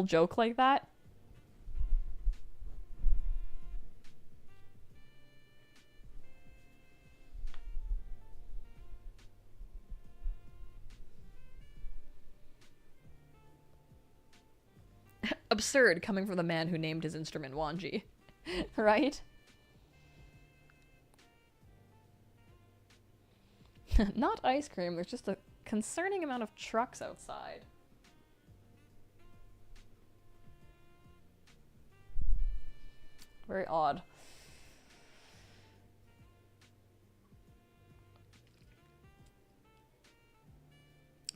joke like that. Absurd coming from the man who named his instrument Wanji. Right? Not ice cream, there's just a concerning amount of trucks outside. Very odd.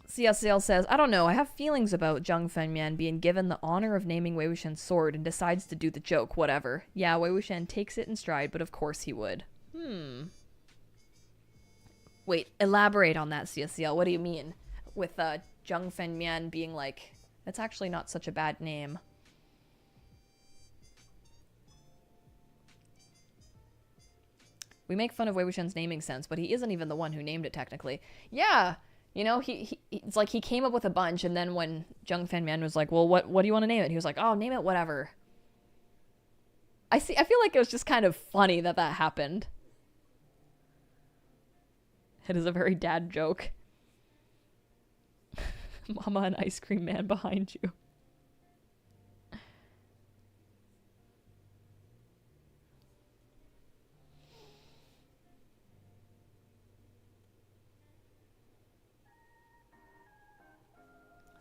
CSL says, I don't know, I have feelings about Zhang Fengmian being given the honor of naming Wei Wuxian's sword and decides to do the joke, whatever. Yeah, Wei Wuxian takes it in stride, but of course he would. Wait, elaborate on that, CSL. What do you mean? With Zhang Fengmian being like, that's actually not such a bad name. We make fun of Wei Wuxian's naming sense, but he isn't even the one who named it technically. Yeah, You know, it's like he came up with a bunch, and then when Zheng Fengmian was like, well, what do you want to name it? He was like, oh, name it whatever. I feel like it was just kind of funny that happened. It is a very dad joke. Mama and ice cream man behind you.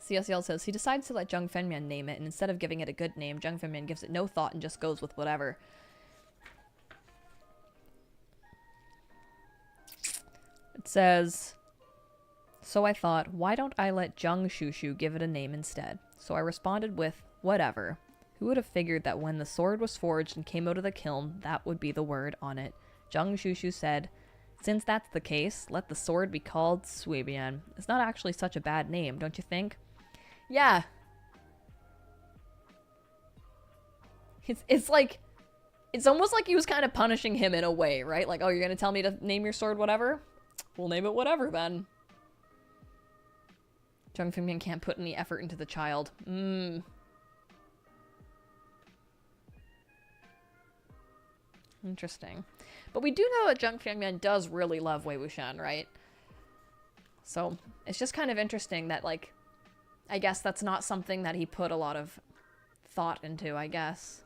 CSL says he decides to let Zheng Fengmian name it, and instead of giving it a good name, Zheng Fengmian gives it no thought and just goes with whatever. It says, so I thought, why don't I let Zheng Shushu give it a name instead? So I responded with, whatever. Who would have figured that when the sword was forged and came out of the kiln, that would be the word on it? Zheng Shushu said, since that's the case, let the sword be called Suibian. It's not actually such a bad name, don't you think? Yeah. It's like, it's almost like he was kind of punishing him in a way, right? Like, oh, you're gonna tell me to name your sword whatever? We'll name it whatever then. Zheng Fengmian can't put any effort into the child. Interesting. But we do know that Zheng Fengmian does really love Wei Wuxian, right? So it's just kind of interesting that, like, I guess that's not something that he put a lot of thought into, I guess.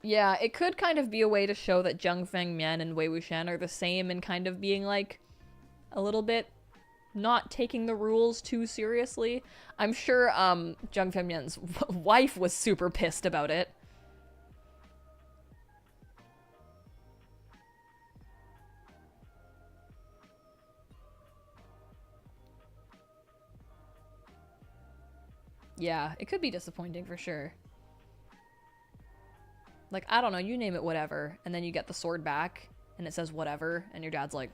Yeah, it could kind of be a way to show that Zheng Fengmian and Wei Wuxian are the same and kind of being, like, a little bit not taking the rules too seriously. I'm sure Zheng Fengmian's wife was super pissed about it. Yeah, it could be disappointing for sure. Like, I don't know, you name it whatever, and then you get the sword back, and it says whatever, and your dad's like,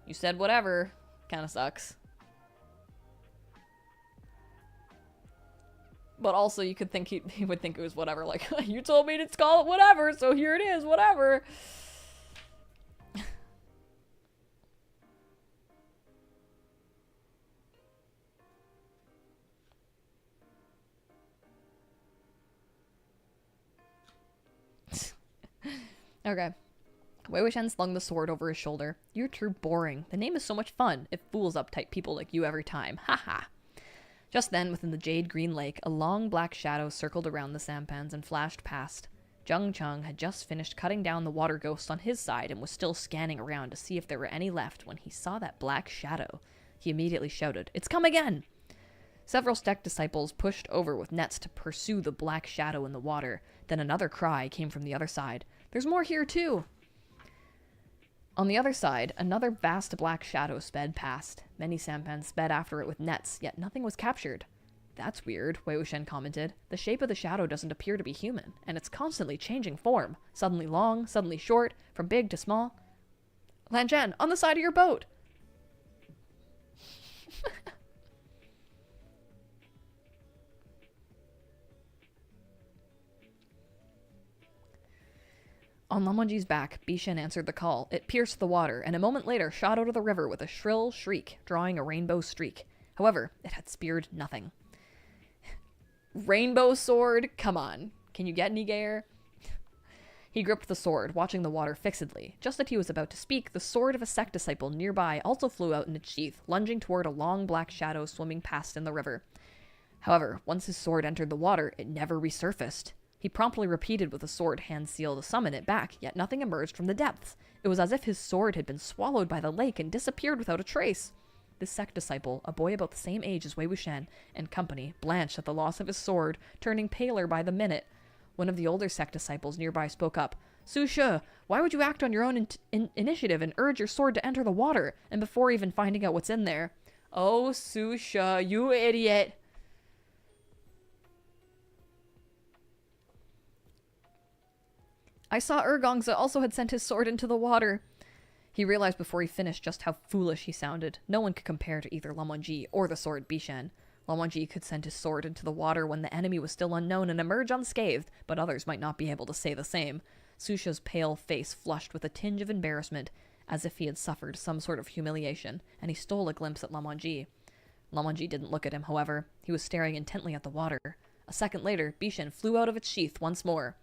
you said whatever. Kinda sucks. But also, you could think he would think it was whatever, like, you told me to call it whatever, so here it is, whatever. Okay. Wei Wuxian slung the sword over his shoulder. You're true boring. The name is so much fun. It fools uptight people like you every time. Ha ha. Just then, within the jade green lake, a long black shadow circled around the sampans and flashed past. Zheng Cheng had just finished cutting down the water ghosts on his side and was still scanning around to see if there were any left when he saw that black shadow. He immediately shouted, "It's come again!" Several Steck disciples pushed over with nets to pursue the black shadow in the water. Then another cry came from the other side. There's more here, too! On the other side, another vast black shadow sped past. Many sampans sped after it with nets, yet nothing was captured. That's weird, Wei Wuxian commented. The shape of the shadow doesn't appear to be human, and it's constantly changing form. Suddenly long, suddenly short, from big to small. Lan Zhan, on the side of your boat! On Lan Wangji's back, Bishan answered the call. It pierced the water, and a moment later shot out of the river with a shrill shriek, drawing a rainbow streak. However, it had speared nothing. Rainbow sword? Come on. Can you get any gayer? He gripped the sword, watching the water fixedly. Just as he was about to speak, the sword of a sect disciple nearby also flew out in its sheath, lunging toward a long black shadow swimming past in the river. However, once his sword entered the water, it never resurfaced. He promptly repeated with a sword hand seal to summon it back, yet nothing emerged from the depths. It was as if his sword had been swallowed by the lake and disappeared without a trace. This sect disciple, a boy about the same age as Wei Wuxian and company, blanched at the loss of his sword, turning paler by the minute. One of the older sect disciples nearby spoke up. Su She, why would you act on your own initiative and urge your sword to enter the water, and before even finding out what's in there? Oh, Su She, you idiot. I saw Gongza also had sent his sword into the water. He realized before he finished just how foolish he sounded. No one could compare to either Lan Wangji or the sword Bishan. Lan Wangji could send his sword into the water when the enemy was still unknown and emerge unscathed, but others might not be able to say the same. Su She's pale face flushed with a tinge of embarrassment, as if he had suffered some sort of humiliation, and he stole a glimpse at Lan Wangji. Lan Wangji didn't look at him, however. He was staring intently at the water. A second later, Bishan flew out of its sheath once more.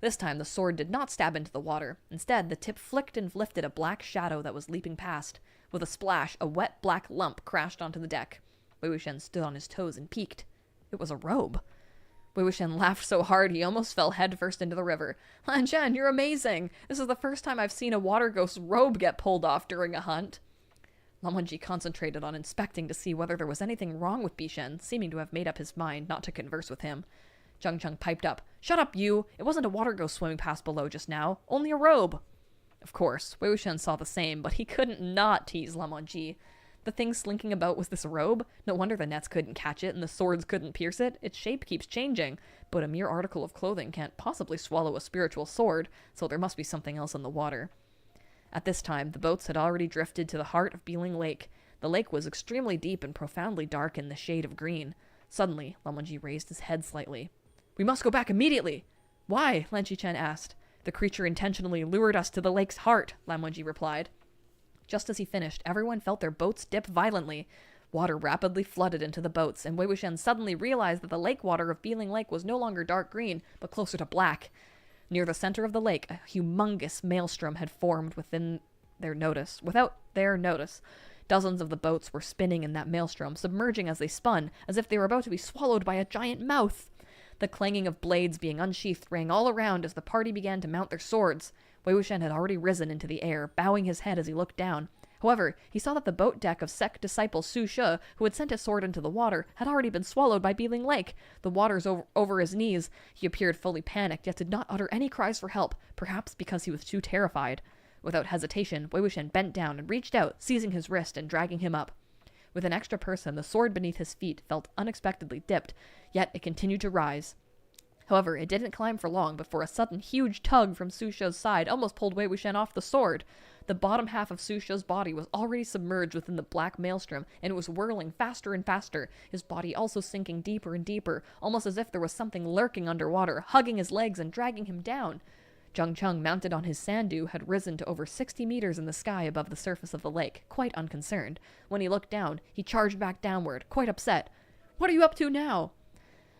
This time, the sword did not stab into the water. Instead, the tip flicked and lifted a black shadow that was leaping past. With a splash, a wet black lump crashed onto the deck. Wei Wuxian stood on his toes and peeked. It was a robe. Wei Wuxian laughed so hard he almost fell headfirst into the river. Lan Zhan, you're amazing! This is the first time I've seen a water ghost's robe get pulled off during a hunt. Lan Wangji concentrated on inspecting to see whether there was anything wrong with Bishan, seeming to have made up his mind not to converse with him. Zhang Cheng piped up. Shut up, you! It wasn't a water ghost swimming past below just now. Only a robe. Of course, Wei Wuxian saw the same, but he couldn't not tease Lan Wangji. The thing slinking about was this robe? No wonder the nets couldn't catch it and the swords couldn't pierce it. Its shape keeps changing, but a mere article of clothing can't possibly swallow a spiritual sword, so there must be something else in the water. At this time, the boats had already drifted to the heart of Beeling Lake. The lake was extremely deep and profoundly dark in the shade of green. Suddenly, Lan Wangji raised his head slightly. We must go back immediately! Why? Lan Qichen asked. The creature intentionally lured us to the lake's heart, Lan Wangji replied. Just as he finished, everyone felt their boats dip violently. Water rapidly flooded into the boats, and Wei Wuxian suddenly realized that the lake water of Beeling Lake was no longer dark green, but closer to black. Near the center of the lake, a humongous maelstrom had formed without their notice. Dozens of the boats were spinning in that maelstrom, submerging as they spun, as if they were about to be swallowed by a giant mouth. The clanging of blades being unsheathed rang all around as the party began to mount their swords. Wei Wuxian had already risen into the air, bowing his head as he looked down. However, he saw that the boat deck of sect disciple Su She, who had sent his sword into the water, had already been swallowed by Beeling Lake. The waters over his knees. He appeared fully panicked, yet did not utter any cries for help, perhaps because he was too terrified. Without hesitation, Wei Wuxian bent down and reached out, seizing his wrist and dragging him up. With an extra person, the sword beneath his feet felt unexpectedly dipped, yet it continued to rise. However, it didn't climb for long before a sudden huge tug from Su She's side almost pulled Wei Wuxian off the sword. The bottom half of Su She's body was already submerged within the black maelstrom, and it was whirling faster and faster, his body also sinking deeper and deeper, almost as if there was something lurking underwater, hugging his legs and dragging him down. Zhang Cheng, mounted on his sandu, had risen to over 60 meters in the sky above the surface of the lake, quite unconcerned. When he looked down, he charged back downward, quite upset. What are you up to now?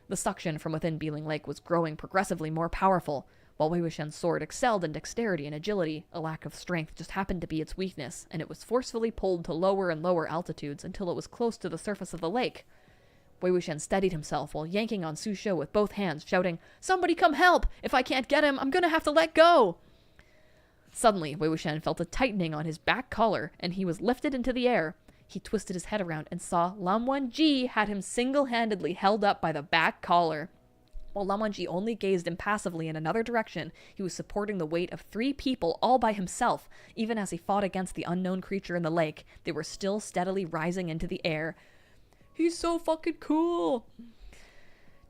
The suction from within Beeling Lake was growing progressively more powerful. While Wei Wuxian's sword excelled in dexterity and agility, a lack of strength just happened to be its weakness, and it was forcefully pulled to lower and lower altitudes until it was close to the surface of the lake. Wei Wuxian steadied himself while yanking on Su She with both hands, shouting, "Somebody come help! If I can't get him, I'm gonna have to let go!" Suddenly, Wei Wuxian felt a tightening on his back collar, and he was lifted into the air. He twisted his head around and saw Lan Wangji had him single-handedly held up by the back collar. While Lan Wangji only gazed impassively in another direction, he was supporting the weight of 3 people all by himself. Even as he fought against the unknown creature in the lake, they were still steadily rising into the air. He's so fucking cool!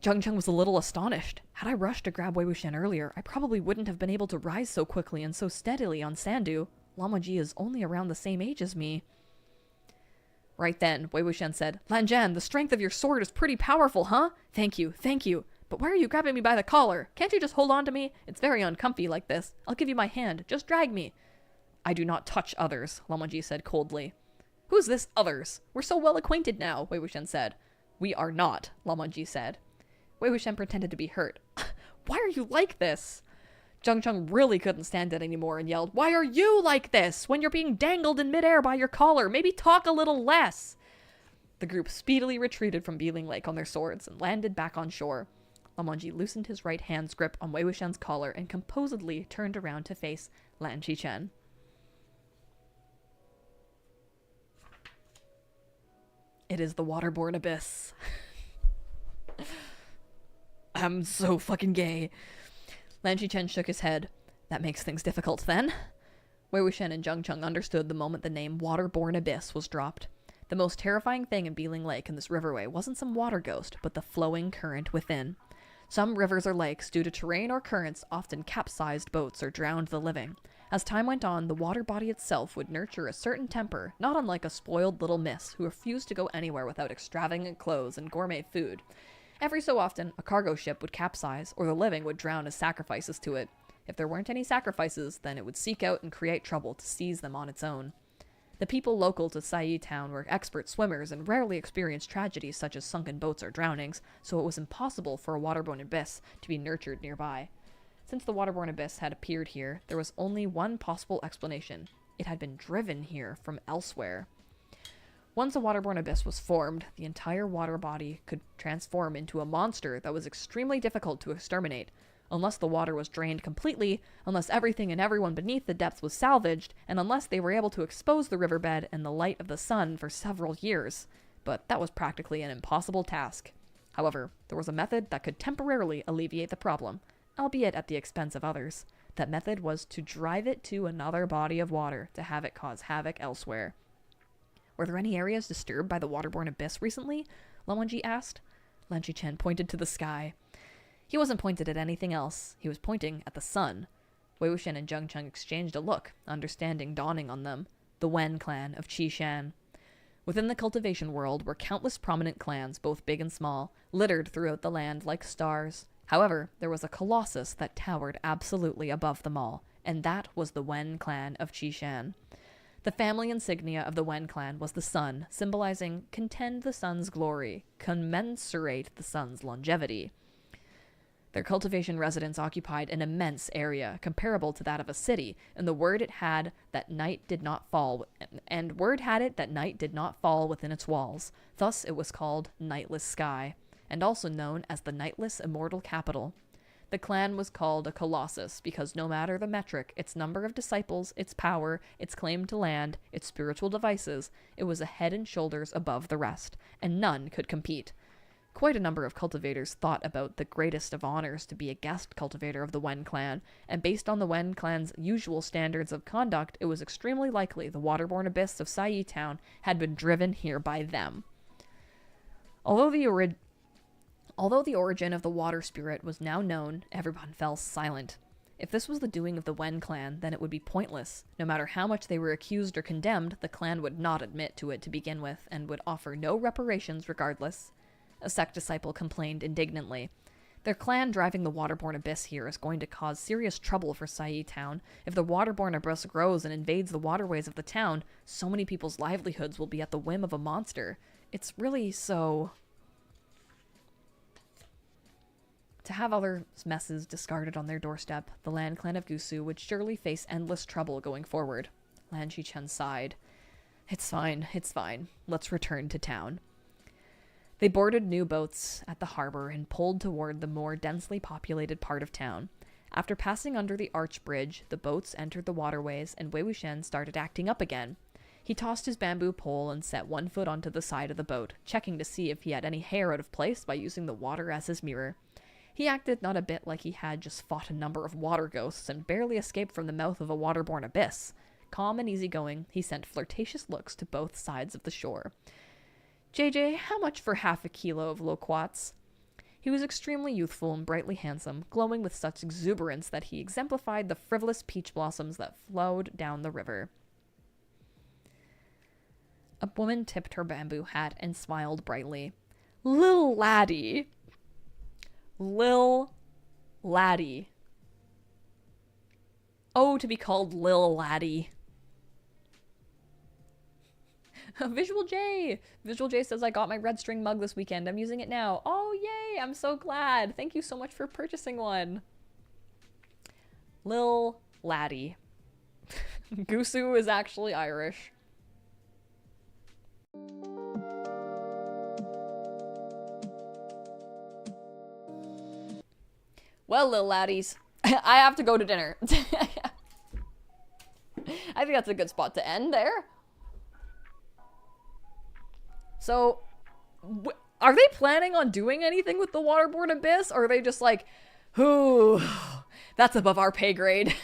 Zhang Cheng was a little astonished. Had I rushed to grab Wei Wuxian earlier, I probably wouldn't have been able to rise so quickly and so steadily on Sandu. Lan Wangji is only around the same age as me. Right then, Wei Wuxian said, Lan Zhan, the strength of your sword is pretty powerful, huh? Thank you, thank you. But why are you grabbing me by the collar? Can't you just hold on to me? It's very uncomfy like this. I'll give you my hand. Just drag me. I do not touch others, Lan Wangji said coldly. Who's this others? We're so well acquainted now, Wei Wuxian said. We are not, Lan Wangji said. Wei Wuxian pretended to be hurt. Why are you like this? Zhang Cheng really couldn't stand it anymore and yelled, Why are you like this? When you're being dangled in midair by your collar, maybe talk a little less. The group speedily retreated from Beeling Lake on their swords and landed back on shore. Lan Wangji loosened his right hand's grip on Wei Wuxian's collar and composedly turned around to face Lan Qichen. It is the waterborne abyss. I'm so fucking gay. Lan Qichen shook his head. That makes things difficult, then. Wei Wuxian and Zhang Cheng understood the moment the name Waterborne Abyss was dropped. The most terrifying thing in Beeling Lake and this riverway wasn't some water ghost, but the flowing current within. Some rivers or lakes, due to terrain or currents, often capsized boats or drowned the living. As time went on, the water body itself would nurture a certain temper, not unlike a spoiled little miss who refused to go anywhere without extravagant clothes and gourmet food. Every so often, a cargo ship would capsize, or the living would drown as sacrifices to it. If there weren't any sacrifices, then it would seek out and create trouble to seize them on its own. The people local to Sai Town were expert swimmers and rarely experienced tragedies such as sunken boats or drownings, so it was impossible for a waterborne abyss to be nurtured nearby. Since the waterborne abyss had appeared here, there was only one possible explanation. It had been driven here from elsewhere. Once a waterborne abyss was formed, the entire water body could transform into a monster that was extremely difficult to exterminate. Unless the water was drained completely, unless everything and everyone beneath the depths was salvaged, and unless they were able to expose the riverbed and the light of the sun for several years. But that was practically an impossible task. However, there was a method that could temporarily alleviate the problem, albeit at the expense of others. That method was to drive it to another body of water to have it cause havoc elsewhere. Were there any areas disturbed by the waterborne abyss recently? Lan asked. Lan Chen pointed to the sky. He wasn't pointed at anything else. He was pointing at the sun. Wei Wuxian and Zheng Cheng exchanged a look, understanding dawning on them. The Wen clan of Qishan. Within the cultivation world were countless prominent clans, both big and small, littered throughout the land like stars. However, there was a colossus that towered absolutely above them all, and that was the Wen clan of Qishan. The family insignia of the Wen clan was the sun, symbolizing contend the sun's glory, commensurate the sun's longevity. Their cultivation residence occupied an immense area, comparable to that of a city, and word had it that night did not fall within its walls. Thus it was called Nightless Sky, and also known as the Nightless Immortal Capital. The clan was called a colossus because no matter the metric, its number of disciples, its power, its claim to land, its spiritual devices, it was a head and shoulders above the rest, and none could compete. Quite a number of cultivators thought about the greatest of honors to be a guest cultivator of the Wen clan, and based on the Wen clan's usual standards of conduct, it was extremely likely the waterborne abyss of Sai Town had been driven here by them. Although the origin of the water spirit was now known, everyone fell silent. If this was the doing of the Wen clan, then it would be pointless. No matter how much they were accused or condemned, the clan would not admit to it to begin with, and would offer no reparations regardless. A sect disciple complained indignantly. Their clan driving the waterborne abyss here is going to cause serious trouble for Sai Town. If the waterborne abyss grows and invades the waterways of the town, so many people's livelihoods will be at the whim of a monster. It's really so... To have other messes discarded on their doorstep, the Lan clan of Gusu would surely face endless trouble going forward. Lan Chen sighed. It's fine. Let's return to town. They boarded new boats at the harbor and pulled toward the more densely populated part of town. After passing under the arch bridge, the boats entered the waterways, and Wei Wuxian started acting up again. He tossed his bamboo pole and set one foot onto the side of the boat, checking to see if he had any hair out of place by using the water as his mirror. He acted not a bit like he had just fought a number of water ghosts and barely escaped from the mouth of a waterborne abyss. Calm and easygoing, he sent flirtatious looks to both sides of the shore. JJ, how much for half a kilo of loquats? He was extremely youthful and brightly handsome, glowing with such exuberance that he exemplified the frivolous peach blossoms that flowed down the river. A woman tipped her bamboo hat and smiled brightly. Lil laddie. Oh, to be called Lil laddie. Visual J says, I got my red string mug this weekend. I'm using it now. Oh, yay. I'm so glad. Thank you so much for purchasing one. Lil laddie. Gusu is actually Irish. Well, lil laddies, I have to go to dinner. I think that's a good spot to end there. So, are they planning on doing anything with the waterborne abyss? Or are they just like, ooh, that's above our pay grade?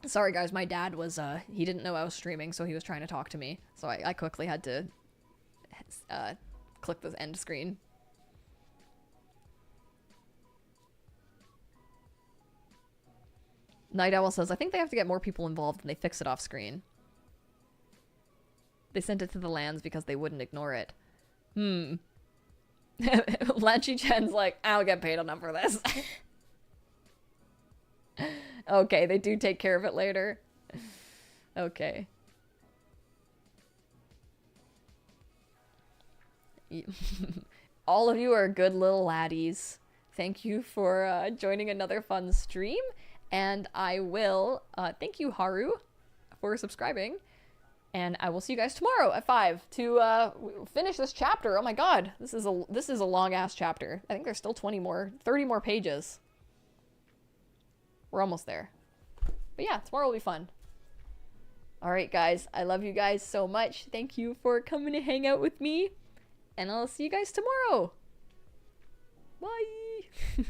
Sorry guys, my dad was, he didn't know I was streaming, so he was trying to talk to me. So I quickly had to click this end screen. Night Owl says, I think they have to get more people involved and they fix it off screen. They sent it to the lands because they wouldn't ignore it. Lanchi Chen's like, I don't get paid enough for this. Okay, they do take care of it later. Okay. All of you are good little laddies. Thank you for joining another fun stream. And I will, thank you, Haru, for subscribing. And I will see you guys tomorrow at 5 to finish this chapter. Oh my god, this is a long-ass chapter. I think there's still 30 more pages. We're almost there. But yeah, tomorrow will be fun. Alright guys, I love you guys so much. Thank you for coming to hang out with me. And I'll see you guys tomorrow. Bye!